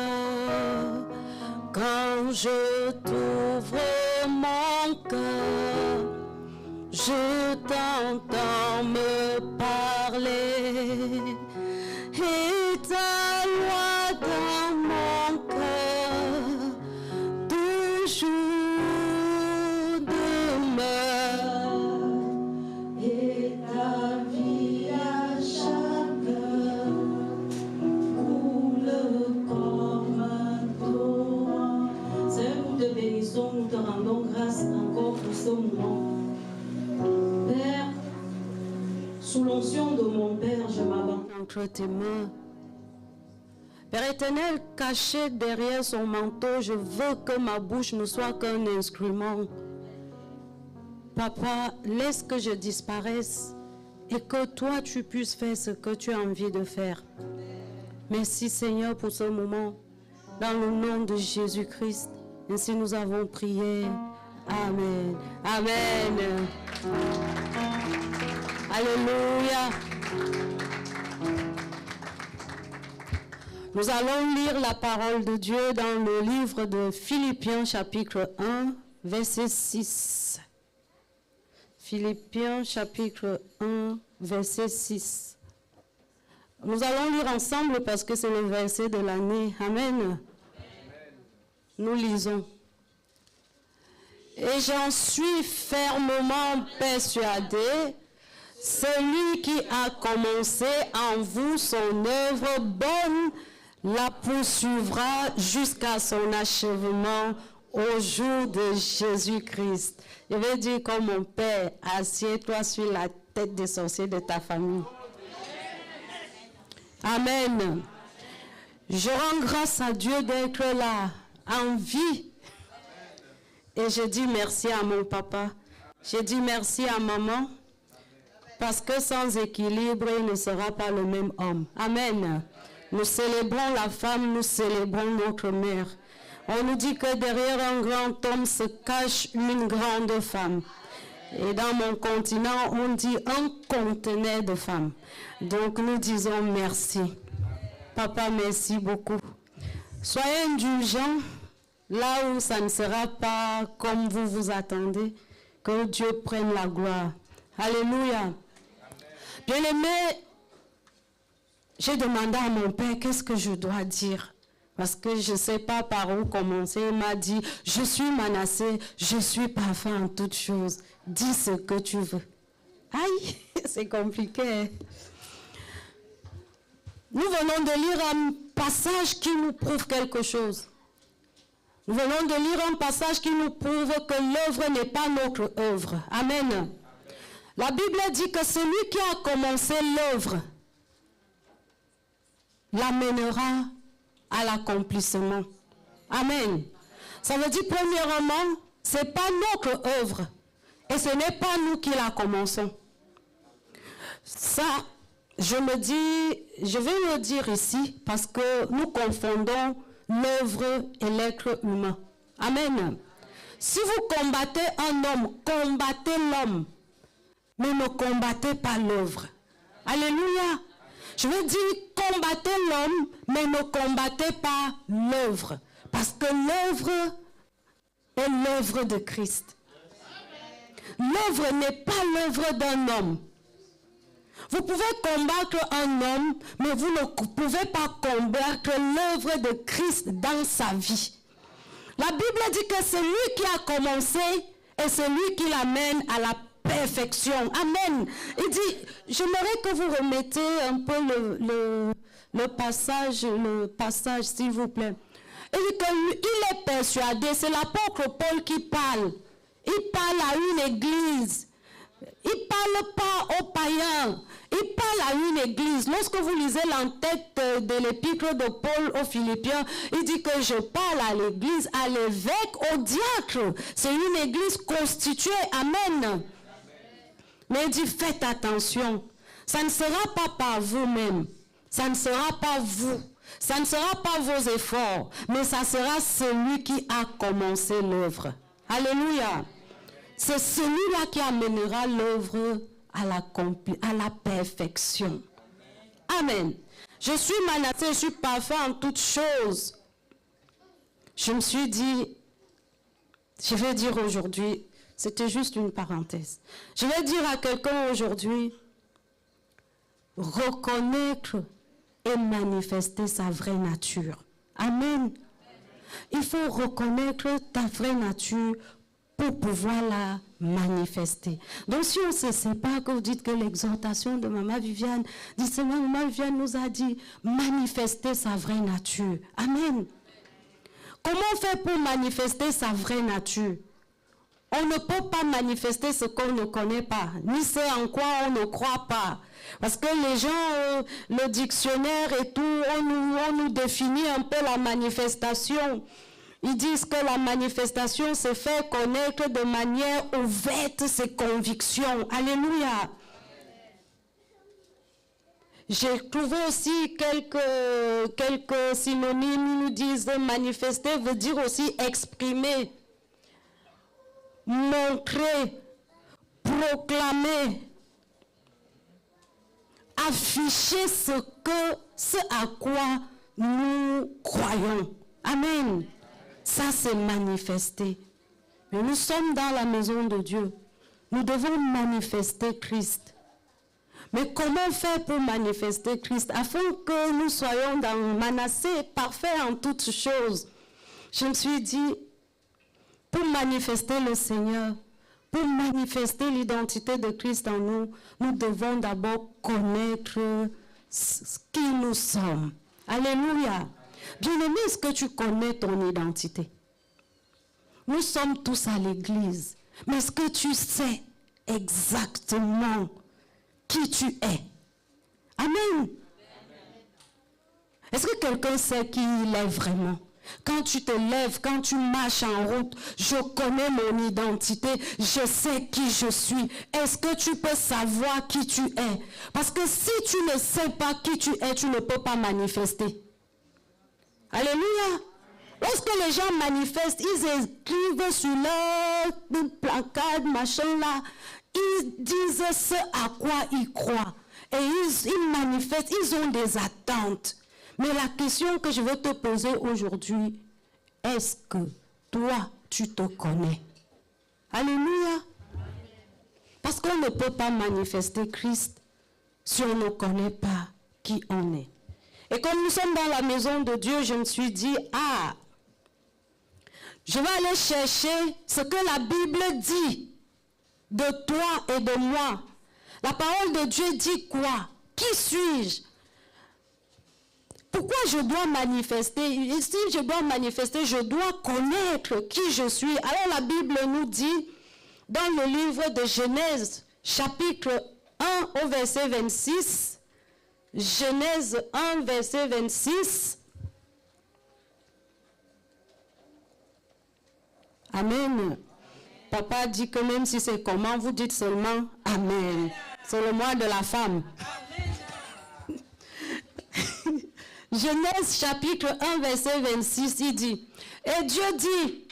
Quand je t'ouvre mon cœur, je t'entends me parler. Et ta loi dans mon cœur, toujours demeure. Et ta vie à chaque heure coule comme un torrent. Seigneur, nous te bénissons, nous te rendons grâce encore pour ce moment. Père, sous l'onction de mon Père, je m'abandonne entre tes mains. Père éternel, caché derrière son manteau, je veux que ma bouche ne soit qu'un instrument. Papa, laisse que je disparaisse et que toi, tu puisses faire ce que tu as envie de faire. Merci Seigneur pour ce moment. Dans le nom de Jésus-Christ, ainsi nous avons prié. Amen. Amen. Alléluia. Nous allons lire la parole de Dieu dans le livre de Philippiens chapitre 1, verset 6. Philippiens chapitre 1, verset 6. Nous allons lire ensemble parce que c'est le verset de l'année. Amen. Nous lisons. Et j'en suis fermement persuadé, celui qui a commencé en vous son œuvre bonne la poursuivra jusqu'à son achèvement au jour de Jésus-Christ. Je vais dire comme mon Père, assieds-toi sur la tête des sorciers de ta famille. Amen. Je rends grâce à Dieu d'être là, en vie. Et je dis merci à mon papa. Je dis merci à maman. Parce que sans équilibre, il ne sera pas le même homme. Amen. Nous célébrons la femme, nous célébrons notre mère. On nous dit que derrière un grand homme se cache une grande femme. Et dans mon continent, on dit un conteneur de femmes. Donc nous disons merci. Papa, merci beaucoup. Soyez indulgents là où ça ne sera pas comme vous vous attendez. Que Dieu prenne la gloire. Alléluia. Bien-aimé, j'ai demandé à mon père qu'est-ce que je dois dire. Parce que je ne sais pas par où commencer. Il m'a dit, je suis Manassé, je suis parfait en toutes choses. Dis ce que tu veux. Aïe, c'est compliqué. Nous venons de lire un passage qui nous prouve quelque chose. Nous venons de lire un passage qui nous prouve que l'œuvre n'est pas notre œuvre. Amen. La Bible dit que celui qui a commencé l'œuvre l'amènera à l'accomplissement. Amen. Ça veut dire premièrement, ce n'est pas notre œuvre et ce n'est pas nous qui la commençons. Ça, je vais le dire ici parce que nous confondons l'œuvre et l'être humain. Amen. Si vous combattez un homme, combattez l'homme, mais ne combattez pas l'œuvre. Alléluia. Je veux dire, combattez l'homme, mais ne combattez pas l'œuvre. Parce que l'œuvre est l'œuvre de Christ. L'œuvre n'est pas l'œuvre d'un homme. Vous pouvez combattre un homme, mais vous ne pouvez pas combattre l'œuvre de Christ dans sa vie. La Bible dit que c'est lui qui a commencé et c'est lui qui l'amène à la perfection. Amen. Il dit, j'aimerais que vous remettez un peu le passage, s'il vous plaît. Il dit qu'il est persuadé, c'est l'apôtre Paul qui parle. Il parle à une église. Il ne parle pas aux païens. Il parle à une église. Lorsque vous lisez l'entête de l'épître de Paul aux Philippiens, il dit que je parle à l'église, à l'évêque, au diacre. C'est une église constituée. Amen. Mais il dit, faites attention. Ça ne sera pas par vous-même. Ça ne sera pas vous. Ça ne sera pas vos efforts. Mais ça sera celui qui a commencé l'œuvre. Alléluia. C'est celui-là qui amènera l'œuvre à la perfection. Amen. Je suis Manassé, je suis parfait en toutes choses. Je me suis dit, je vais dire aujourd'hui, c'était juste une parenthèse. Je vais dire à quelqu'un aujourd'hui, reconnaître et manifester sa vraie nature. Amen. Il faut reconnaître ta vraie nature pour pouvoir la manifester. Donc si on se sépare, que vous dites que l'exhortation de Maman Viviane, dit seulement Maman Viviane nous a dit manifester sa vraie nature. Amen. Comment faire pour manifester sa vraie nature? On ne peut pas manifester ce qu'on ne connaît pas, ni ce en quoi on ne croit pas. Parce que les gens, le dictionnaire et tout, on nous définit un peu la manifestation. Ils disent que la manifestation se fait connaître de manière ouverte ses convictions. Alléluia. J'ai trouvé aussi quelques synonymes. Ils nous disent manifester veut dire aussi exprimer, montrer, proclamer, afficher ce à quoi nous croyons. Amen. Ça, c'est manifester. Mais nous sommes dans la maison de Dieu. Nous devons manifester Christ. Mais comment faire pour manifester Christ? Afin que nous soyons dans Manassé, parfait en toutes choses. Je me suis dit, pour manifester le Seigneur, pour manifester l'identité de Christ en nous, nous devons d'abord connaître qui nous sommes. Alléluia. Bien-aimé, est-ce que tu connais ton identité? Nous sommes tous à l'église. Mais est-ce que tu sais exactement qui tu es? Amen. Est-ce que quelqu'un sait qui il est vraiment? Quand tu te lèves, quand tu marches en route, je connais mon identité, je sais qui je suis. Est-ce que tu peux savoir qui tu es? Parce que si tu ne sais pas qui tu es, tu ne peux pas manifester. Alléluia. Lorsque les gens manifestent, ils écrivent sur leur placard, machin là, ils disent ce à quoi ils croient. Et ils manifestent, ils ont des attentes. Mais la question que je veux te poser aujourd'hui, est-ce que toi, tu te connais? Alléluia. Parce qu'on ne peut pas manifester Christ si on ne connaît pas qui on est. Et comme nous sommes dans la maison de Dieu, je me suis dit, je vais aller chercher ce que la Bible dit de toi et de moi. La parole de Dieu dit quoi? Qui suis-je? Pourquoi je dois manifester? Et si je dois manifester, je dois connaître qui je suis. Alors la Bible nous dit, dans le livre de Genèse, chapitre 1 au verset 26, Genèse 1, verset 26. Amen. Papa dit que même si c'est comment, vous dites seulement Amen. C'est le mois de la femme. Genèse chapitre 1 verset 26, il dit, et Dieu dit,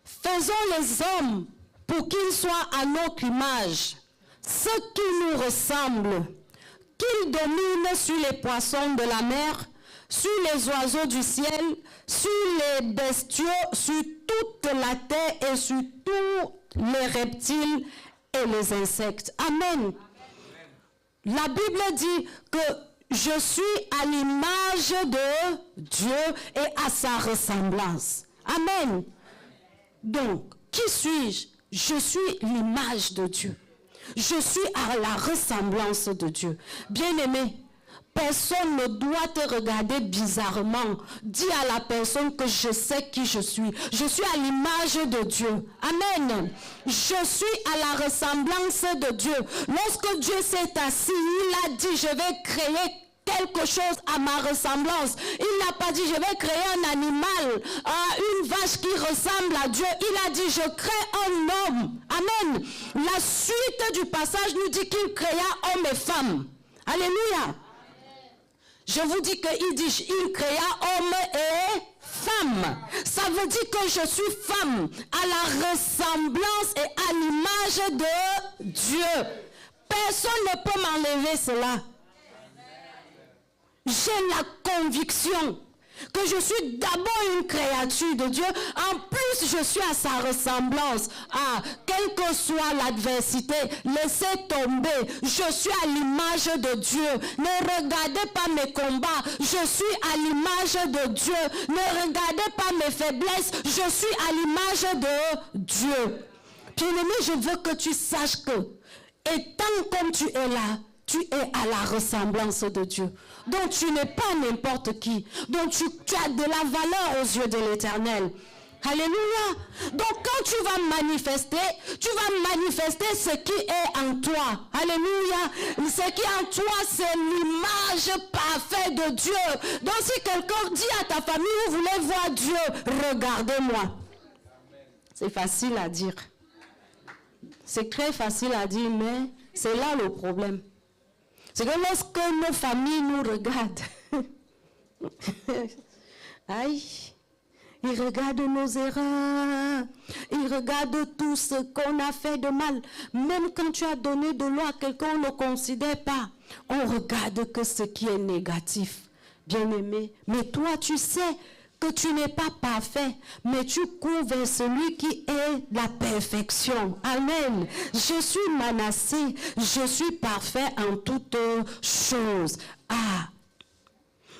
faisons les hommes pour qu'ils soient à notre image, ceux qui nous ressemblent, qu'ils dominent sur les poissons de la mer, sur les oiseaux du ciel, sur les bestiaux, sur toute la terre et sur tous les reptiles et les insectes. Amen. La Bible dit que je suis à l'image de Dieu et à sa ressemblance. Amen. Donc, qui suis-je? Je suis l'image de Dieu. Je suis à la ressemblance de Dieu. Bien-aimé, personne ne doit te regarder bizarrement. Dis à la personne que je sais qui je suis. Je suis à l'image de Dieu. Amen. Je suis à la ressemblance de Dieu. Lorsque Dieu s'est assis, il a dit, je vais créer quelque chose à ma ressemblance. Il n'a pas dit, je vais créer un animal, une vache qui ressemble à Dieu. Il a dit, je crée un homme. Amen. La suite du passage nous dit qu'il créa homme et femme. Alléluia. Je vous dis qu'il dit, il créa homme et femme. Ça veut dire que je suis femme à la ressemblance et à l'image de Dieu. Personne ne peut m'enlever cela. J'ai la conviction que je suis d'abord une créature de Dieu. En plus, je suis à sa ressemblance. Quelle que soit l'adversité, laissez tomber. Je suis à l'image de Dieu. Ne regardez pas mes combats. Je suis à l'image de Dieu. Ne regardez pas mes faiblesses. Je suis à l'image de Dieu. Bien-aimé, je veux que tu saches que, étant comme tu es là, tu es à la ressemblance de Dieu. Donc tu n'es pas n'importe qui. Donc tu as de la valeur aux yeux de l'Éternel. Alléluia. Donc quand tu vas manifester ce qui est en toi. Alléluia. Ce qui est en toi, c'est l'image parfaite de Dieu. Donc si quelqu'un dit à ta famille, vous voulez voir Dieu, regardez-moi. C'est facile à dire. C'est très facile à dire, mais c'est là le problème. C'est que lorsque nos familles nous regardent, aïe, ils regardent nos erreurs, ils regardent tout ce qu'on a fait de mal. Même quand tu as donné de l'eau à quelqu'un, on ne considère pas. On regarde que ce qui est négatif. Bien-aimé, mais toi tu sais que tu n'es pas parfait, mais tu cours vers celui qui est la perfection. Amen. Je suis Manassé, je suis parfait en toutes choses.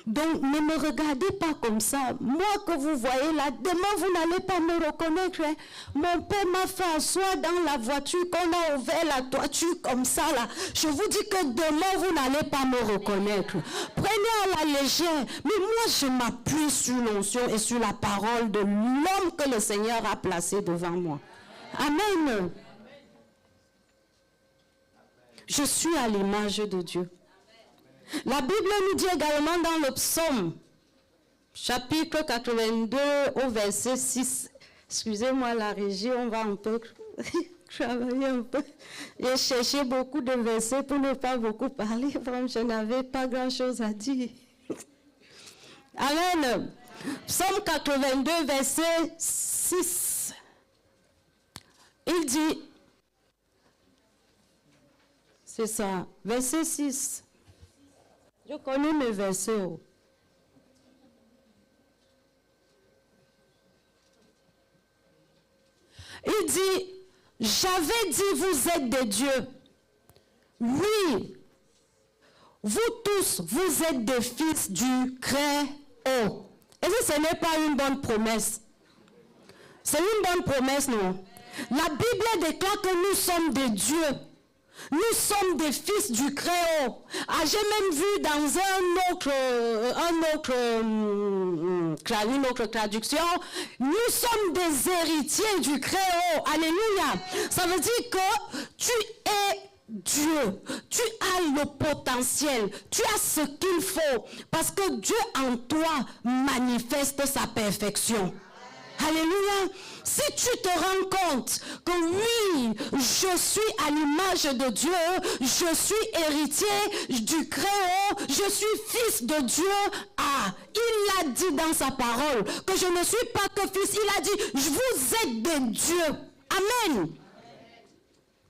Donc, ne me regardez pas comme ça. Moi que vous voyez là, demain vous n'allez pas me reconnaître. Hein. Mon père m'a fait asseoir dans la voiture, qu'on a ouvert la toiture comme ça là. Je vous dis que demain vous n'allez pas me reconnaître. Prenez à la légère. Mais moi je m'appuie sur l'onction et sur la parole de l'homme que le Seigneur a placé devant moi. Amen. Je suis à l'image de Dieu. La Bible nous dit également dans le psaume chapitre 82 au verset 6. Excusez-moi la régie, on va un peu travailler un peu. J'ai cherché beaucoup de versets pour ne pas beaucoup parler. Vraiment, je n'avais pas grand-chose à dire. Amen. Psaume 82, verset 6. Il dit, c'est ça, verset 6. Je connais mes versets. Il dit, j'avais dit, vous êtes des dieux. Oui, vous tous, vous êtes des fils du Très-Haut. Et ce n'est pas une bonne promesse. C'est une bonne promesse, non? La Bible déclare que nous sommes des dieux. Nous sommes des fils du Très-Haut. Ah, j'ai même vu dans une autre traduction, nous sommes des héritiers du Très-Haut. Alléluia. Ça veut dire que tu es Dieu. Tu as le potentiel. Tu as ce qu'il faut. Parce que Dieu en toi manifeste sa perfection. Alléluia. Si tu te rends compte que oui, je suis à l'image de Dieu, je suis héritier du Très-Haut, je suis fils de Dieu. Ah, il a dit dans sa parole que je ne suis pas que fils. Il a dit, vous êtes des dieux. Amen.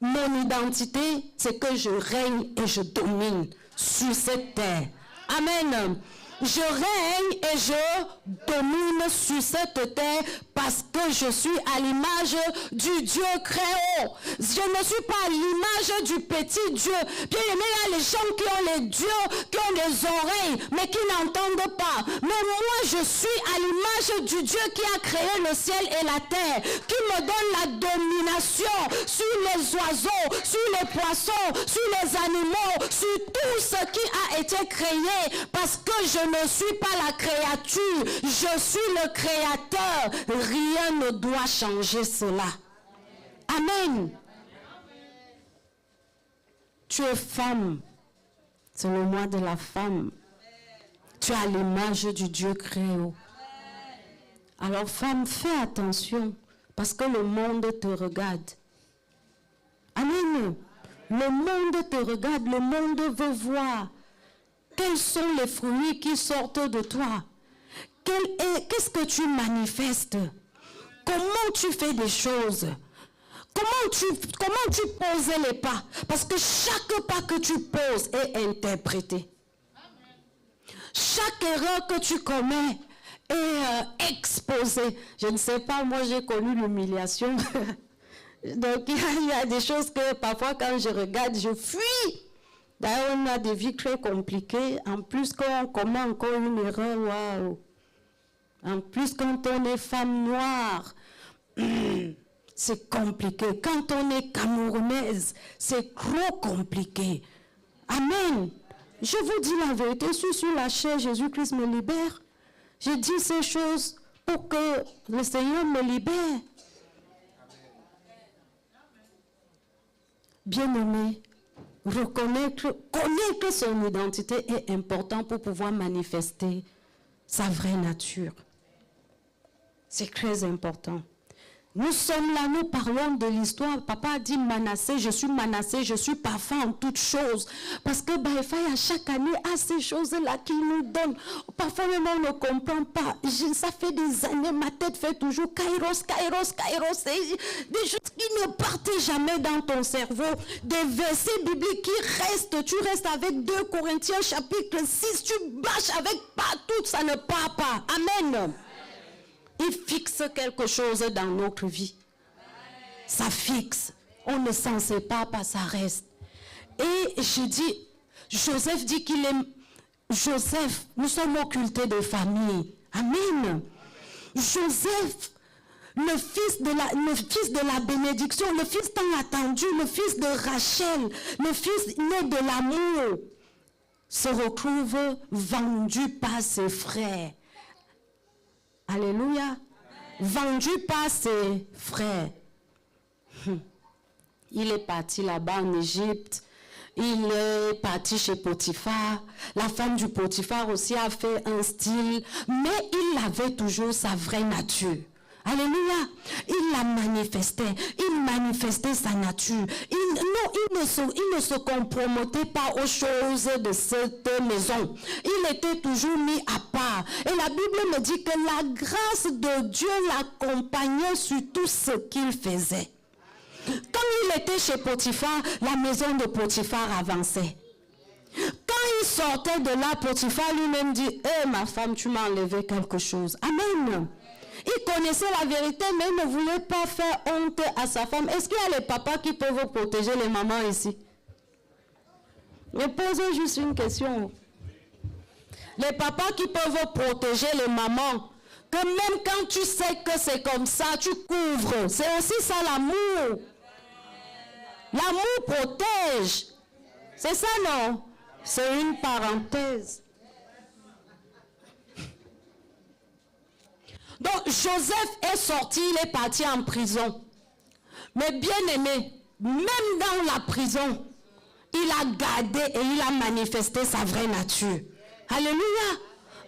Mon identité, c'est que je règne et je domine sur cette terre. Amen. Je règne et je domine sur cette terre parce que je suis à l'image du Dieu Très-Haut. Je ne suis pas à l'image du petit Dieu. Bien aimé, il y a les gens qui ont les dieux, qui ont des oreilles, mais qui n'entendent pas. Mais moi, je suis à l'image du Dieu qui a créé le ciel et la terre, qui me donne la domination sur les oiseaux, sur les poissons, sur les animaux, sur tout ce qui a été créé, parce que je ne suis pas la créature, je suis le créateur. Rien ne doit changer cela. Amen. Tu es femme. C'est le mois de la femme. Tu as l'image du Dieu Très-Haut. Alors femme, fais attention parce que le monde te regarde. Amen. Le monde te regarde, le monde veut voir. Quels sont les fruits qui sortent de toi? Qu'est-ce que tu manifestes? Comment tu fais des choses? Comment tu poses les pas? Parce que chaque pas que tu poses est interprété. Chaque erreur que tu commets est exposée. Je ne sais pas, moi j'ai connu l'humiliation. Donc il y a des choses que parfois quand je regarde, je fuis. D'ailleurs, on a des vies très compliquées. En plus, quand on commet encore une erreur, waouh! En plus, quand on est femme noire, c'est compliqué. Quand on est camerounaise, c'est trop compliqué. Amen. Je vous dis la vérité, je suis sur la chair, Jésus-Christ me libère. Je dis ces choses pour que le Seigneur me libère. Bien-aimé, connaître son identité est important pour pouvoir manifester sa vraie nature. C'est très important. Nous sommes là, nous parlons de l'histoire. Papa a dit Manassé, je suis parfait en toutes choses. Parce que à chaque année, a ces choses-là qu'il nous donne. Parfois même on ne comprend pas. Ça fait des années, ma tête fait toujours Kairos. Des choses qui ne partent jamais dans ton cerveau. Des versets bibliques qui restent. Tu restes avec 2 Corinthiens chapitre 6. Tu bâches avec partout, ça ne part pas. Amen. Il fixe quelque chose dans notre vie. Ça fixe. On ne s'en sépare pas, ça reste. Et je dis, Joseph dit qu'il est... Joseph, nous sommes occultés de famille. Amen. Joseph, le fils de la bénédiction, le fils tant attendu, le fils de Rachel, le fils né de l'amour, se retrouve vendu par ses frères. Alléluia. Vendu par ses frères. Il est parti là-bas en Égypte. Il est parti chez Potiphar. La femme du Potiphar aussi a fait un style, mais il avait toujours sa vraie nature. Alléluia. Il la manifestait. Il manifestait sa nature. Il ne se compromettait pas aux choses de cette maison. Il était toujours mis à part. Et la Bible me dit que la grâce de Dieu l'accompagnait sur tout ce qu'il faisait. Quand il était chez Potiphar, la maison de Potiphar avançait. Quand il sortait de là, Potiphar lui-même dit, « ma femme, tu m'as enlevé quelque chose. » Amen. Il connaissait la vérité, mais il ne voulait pas faire honte à sa femme. Est-ce qu'il y a les papas qui peuvent protéger les mamans ici? Je pose juste une question. Les papas qui peuvent protéger les mamans, que même quand tu sais que c'est comme ça, tu couvres. C'est aussi ça l'amour. L'amour protège. C'est ça, non? C'est une parenthèse. Donc, Joseph est sorti, il est parti en prison. Mais bien aimé, même dans la prison, il a gardé et il a manifesté sa vraie nature. Alléluia.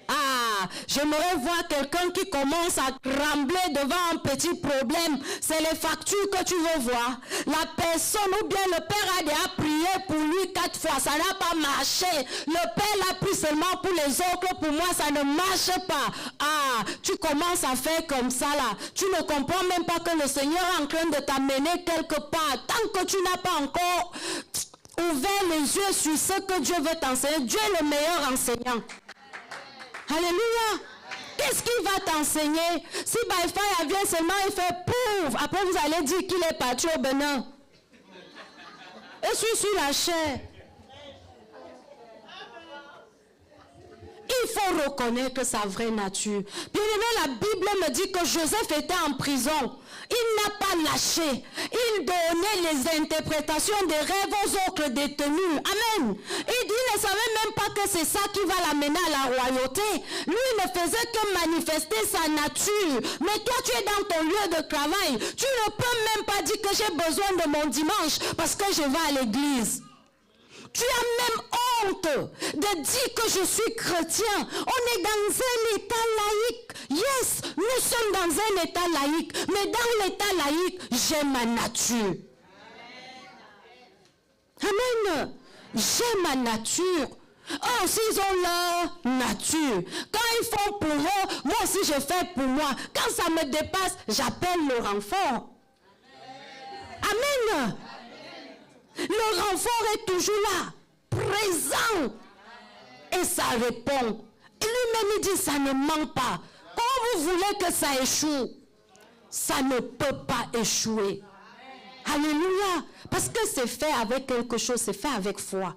Ah, j'aimerais voir quelqu'un qui commence à trembler devant un petit problème. C'est les factures que tu veux voir. La personne ou bien le père a déjà prié pour lui 4 fois. Ça n'a pas marché. Le père l'a pris seulement pour les autres. Pour moi, ça ne marche pas. Ah, tu commences à faire comme ça là. Tu ne comprends même pas que le Seigneur est en train de t'amener quelque part. Tant que tu n'as pas encore ouvert les yeux sur ce que Dieu veut t'enseigner. Dieu est le meilleur enseignant. Alléluia. Qu'est-ce qu'il va t'enseigner? Si Baïfaya vient seulement et fait pouf, après vous allez dire qu'il est parti au Bénin. Et sur la chair. Il faut reconnaître sa vraie nature. Bien aimé, la Bible me dit que Joseph était en prison. Il n'a pas lâché. Il donnait les interprétations des rêves aux autres détenus. Amen. Il ne savait même pas que c'est ça qui va l'amener à la royauté. Lui ne faisait que manifester sa nature. Mais toi, tu es dans ton lieu de travail. Tu ne peux même pas dire que j'ai besoin de mon dimanche parce que je vais à l'église. Tu as même honte de dire que je suis chrétien. On est dans un état laïque. Yes, nous sommes dans un état laïque. Mais dans l'état laïque, j'ai ma nature. Amen. J'ai ma nature. Oh, s'ils ont leur nature. Quand ils font pour eux, moi aussi je fais pour moi. Quand ça me dépasse, j'appelle le renfort. Amen. Le renfort est toujours là, présent. Et ça répond. Et lui-même, il dit, ça ne manque pas. Quand vous voulez que ça échoue, ça ne peut pas échouer. Alléluia. Parce que c'est fait avec quelque chose, c'est fait avec foi.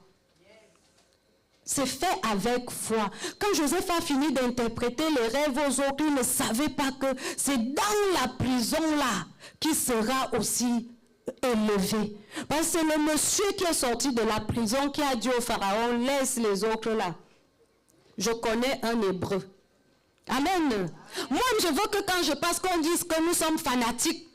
C'est fait avec foi. Quand Joseph a fini d'interpréter les rêves aux autres, il ne savait pas que c'est dans la prison là qu'il sera aussi élevé. Parce que c'est le monsieur qui est sorti de la prison qui a dit au pharaon, laisse les autres là. Je connais un hébreu. Amen. Moi, je veux que quand je passe, qu'on dise que nous sommes fanatiques.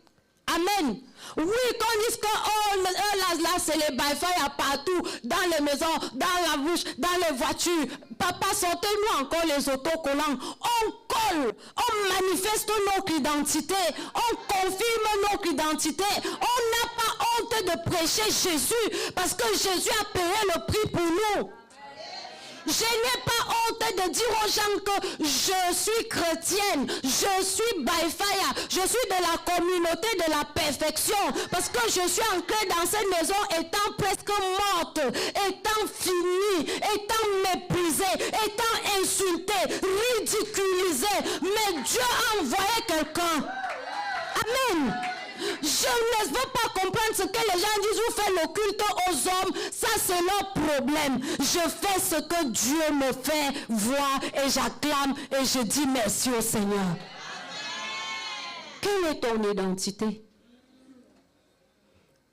Amen. Oui, qu'on dise que oh, là c'est les Baïfaya partout, dans les maisons, dans la bouche, dans les voitures. Papa, sortez-nous encore les autocollants. On colle, on manifeste notre identité, on confirme notre identité. On n'a pas honte de prêcher Jésus parce que Jésus a payé le prix pour nous. Je n'ai pas honte de dire aux gens que je suis chrétienne, je suis Baïfaya, je suis de la communauté de la perfection, parce que je suis ancrée dans cette maison étant presque morte, étant finie, étant méprisée, étant insultée, ridiculisée, mais Dieu a envoyé quelqu'un. Amen. Je ne veux pas comprendre ce que les gens disent, vous faites le culte aux hommes, ça c'est leur problème. Je fais ce que Dieu me fait voir et j'acclame et je dis merci au Seigneur. Quelle est ton identité?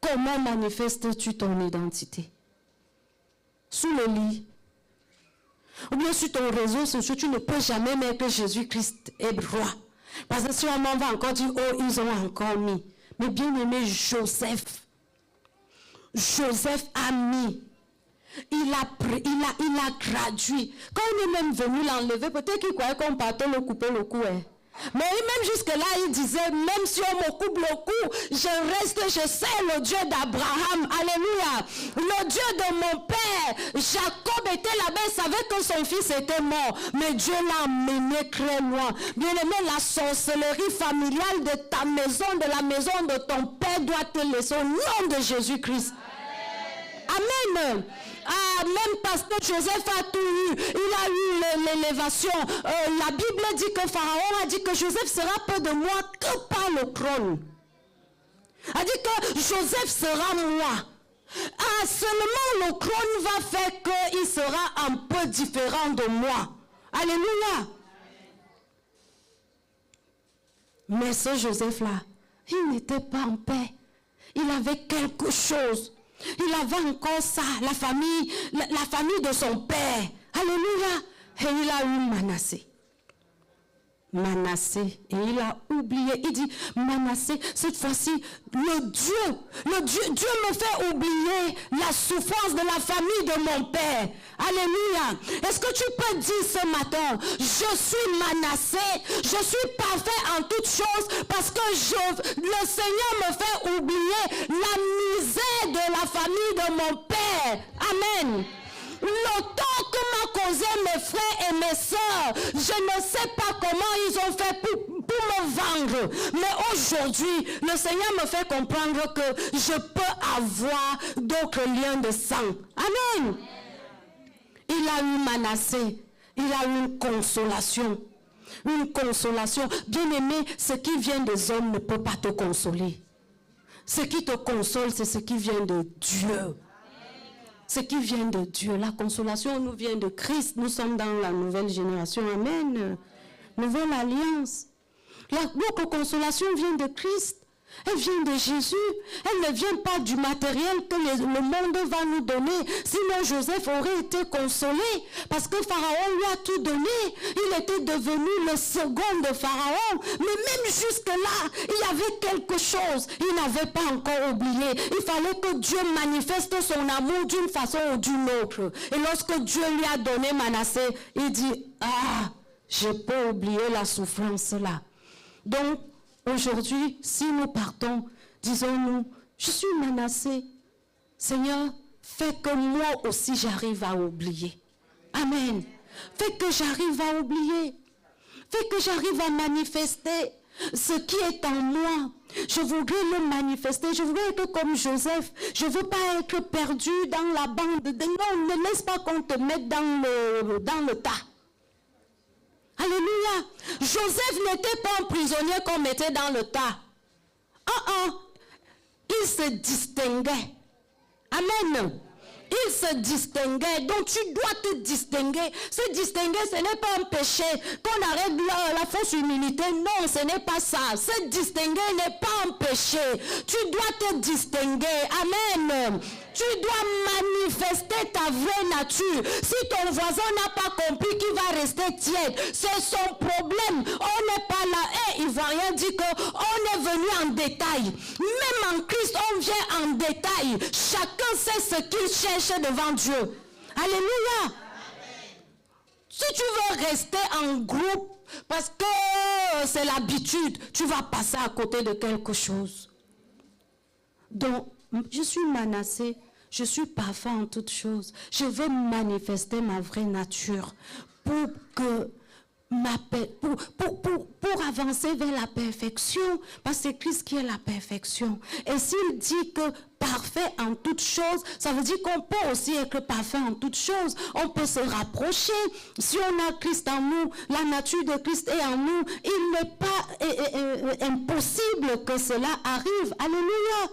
Comment manifestes-tu ton identité? Sous le lit? Ou bien sur ton réseau social, tu ne peux jamais mettre Jésus-Christ est roi. Parce que si on va encore dire, oh, ils ont encore mis. Mais bien aimé Joseph a mis il a gradué. Quand on est même venu l'enlever, peut-être qu'il croyait qu'on partait le couper le cou. Hein. Mais même jusque-là, il disait, même si on me coupe le cou, je sais le Dieu d'Abraham. Alléluia. Le Dieu de mon père. Jacob était là-bas, il savait que son fils était mort. Mais Dieu l'a emmené très loin. Bien aimé, la sorcellerie familiale de ta maison, de la maison de ton père doit te laisser au nom de Jésus-Christ. Amen. Ah, même pasteur Joseph a tout eu. Il a eu l'élévation. La Bible dit que Pharaon a dit que Joseph sera peu de moi que par le trône. A dit que Joseph sera moi. Ah, seulement le trône va faire qu'il sera un peu différent de moi. Alléluia. Mais ce Joseph-là, il n'était pas en paix. Il avait quelque chose. Il avait encore ça, la famille de son père. Alléluia. Et il a eu Manassé. Manassé. Et il a oublié. Il dit, Manassé, cette fois-ci, Dieu me fait oublier la souffrance de la famille de mon père. Alléluia. Est-ce que tu peux dire ce matin, je suis Manassé, je suis parfait en toutes choses parce que le Seigneur me fait oublier la misère de la famille de mon père. Amen. Le temps que m'a causé mes frères et mes sœurs, je ne sais pas comment ils ont fait pour me vendre. Mais aujourd'hui, le Seigneur me fait comprendre que je peux avoir d'autres liens de sang. Amen. Il a eu Manassé. Il a eu une consolation. Une consolation. Bien aimé, ce qui vient des hommes ne peut pas te consoler. Ce qui te console, c'est ce qui vient de Dieu. Ce qui vient de Dieu. La consolation nous vient de Christ. Nous sommes dans la nouvelle génération. Amen. Nouvelle alliance. Notre consolation vient de Christ. Elle vient de Jésus. Elle ne vient pas du matériel que le monde va nous donner. Sinon, Joseph aurait été consolé. Parce que Pharaon lui a tout donné. Il était devenu le second de Pharaon. Mais même jusque-là, il y avait quelque chose. Il n'avait pas encore oublié. Il fallait que Dieu manifeste son amour d'une façon ou d'une autre. Et lorsque Dieu lui a donné Manassé, il dit, ah, je peux oublier la souffrance là. Donc, aujourd'hui, si nous partons, disons-nous, je suis Manassé. Seigneur, fais que moi aussi j'arrive à oublier. Amen. Fais que j'arrive à oublier. Fais que j'arrive à manifester ce qui est en moi. Je voudrais le manifester. Je voudrais être comme Joseph. Je ne veux pas être perdu dans la bande. Non, ne laisse pas qu'on te mette dans le tas. Alléluia. Joseph n'était pas un prisonnier qu'on mettait dans le tas. Il se distinguait. Amen. Il se distinguait. Donc tu dois te distinguer. Se distinguer, ce n'est pas un péché. Qu'on arrête la fausse humilité. Non, ce n'est pas ça. Se distinguer n'est pas un péché. Tu dois te distinguer. Amen. Tu dois manifester ta vraie nature. Si ton voisin n'a pas compris qu'il va rester tiède, c'est son problème. On n'est pas là. Il ne va rien dire qu'on est venu en détail. Même en Christ, on vient en détail. Chacun sait ce qu'il cherche devant Dieu. Alléluia. Amen. Si tu veux rester en groupe, parce que c'est l'habitude, tu vas passer à côté de quelque chose. Donc, je suis Manassé. Je suis parfait en toutes choses. Je veux manifester ma vraie nature pour avancer vers la perfection. Parce que c'est Christ qui est la perfection. Et s'il dit que parfait en toutes choses, ça veut dire qu'on peut aussi être parfait en toutes choses. On peut se rapprocher. Si on a Christ en nous, la nature de Christ est en nous, il n'est pas impossible que cela arrive. Alléluia.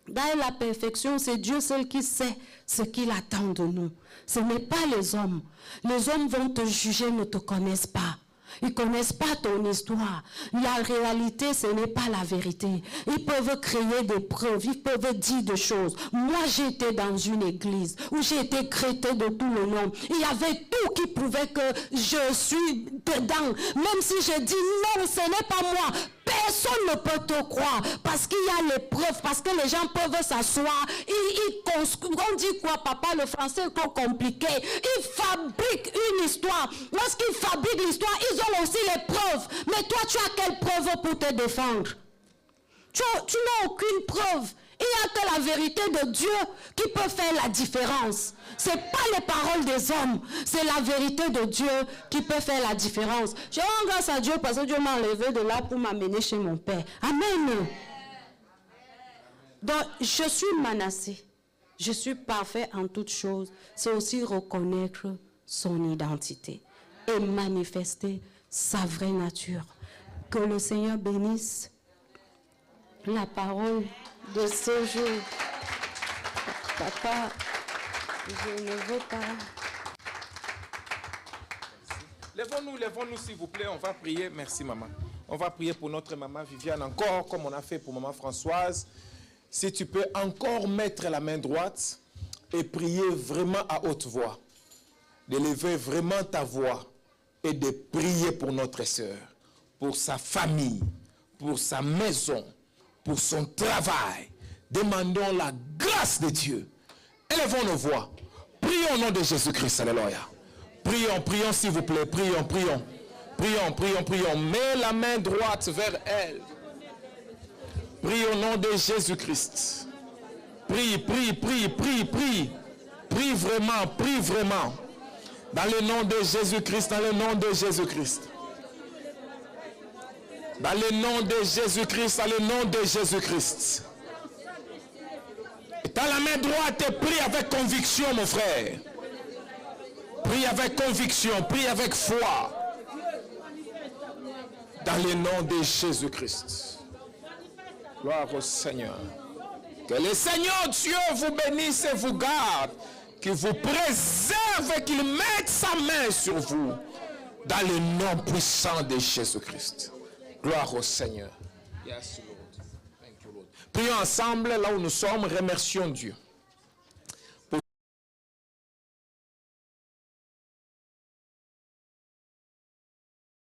Dans la perfection, c'est Dieu seul qui sait ce qu'il attend de nous. Ce n'est pas les hommes. Les hommes vont te juger, ne te connaissent pas. Ils ne connaissent pas ton histoire. La réalité, ce n'est pas la vérité. Ils peuvent créer des preuves, ils peuvent dire des choses. Moi, j'étais dans une église où j'ai été traité de tout le nom. Il y avait tout qui prouvait que je suis dedans. Même si je dis non, ce n'est pas moi. personne ne peut te croire parce qu'il y a les preuves, parce que les gens peuvent s'asseoir. On dit quoi, papa, le français est trop compliqué. Ils fabriquent une histoire. Lorsqu'ils fabriquent l'histoire, ils ont aussi les preuves. Mais toi, tu as quelle preuve pour te défendre? Tu n'as aucune preuve. Il n'y a que la vérité de Dieu qui peut faire la différence. Ce n'est pas les paroles des hommes, c'est la vérité de Dieu qui peut faire la différence. Je rends grâce à Dieu parce que Dieu m'a enlevé de là pour m'amener chez mon Père. Amen. Donc, je suis menacé. Je suis parfait en toutes choses. C'est aussi reconnaître son identité et manifester sa vraie nature. Que le Seigneur bénisse la parole de ce jour. Papa, je ne veux pas. Lèvons-nous s'il vous plaît, on va prier. Merci maman. On va prier pour notre maman Viviane encore, comme on a fait pour maman Françoise. Si tu peux encore mettre la main droite et prier vraiment à haute voix. D'élever vraiment ta voix et de prier pour notre sœur, pour sa famille, pour sa maison, pour son travail. Demandons la grâce de Dieu. Élevons nos voix. Prions au nom de Jésus-Christ. Alléluia. Prions s'il vous plaît. Prions. Mets la main droite vers elle. Prie au nom de Jésus-Christ. Prie. Prie vraiment. Dans le nom de Jésus-Christ. Dans le nom de Jésus-Christ. Dans le nom de Jésus-Christ. Dans la main droite et prie avec conviction, mon frère. Prie avec conviction, prie avec foi. Dans le nom de Jésus-Christ. Gloire au Seigneur. Que le Seigneur Dieu vous bénisse et vous garde. Qu'il vous préserve et qu'il mette sa main sur vous. Dans le nom puissant de Jésus-Christ. Gloire au Seigneur. Yes, Lord. Thank you, Lord. Prions ensemble là où nous sommes. Remercions Dieu.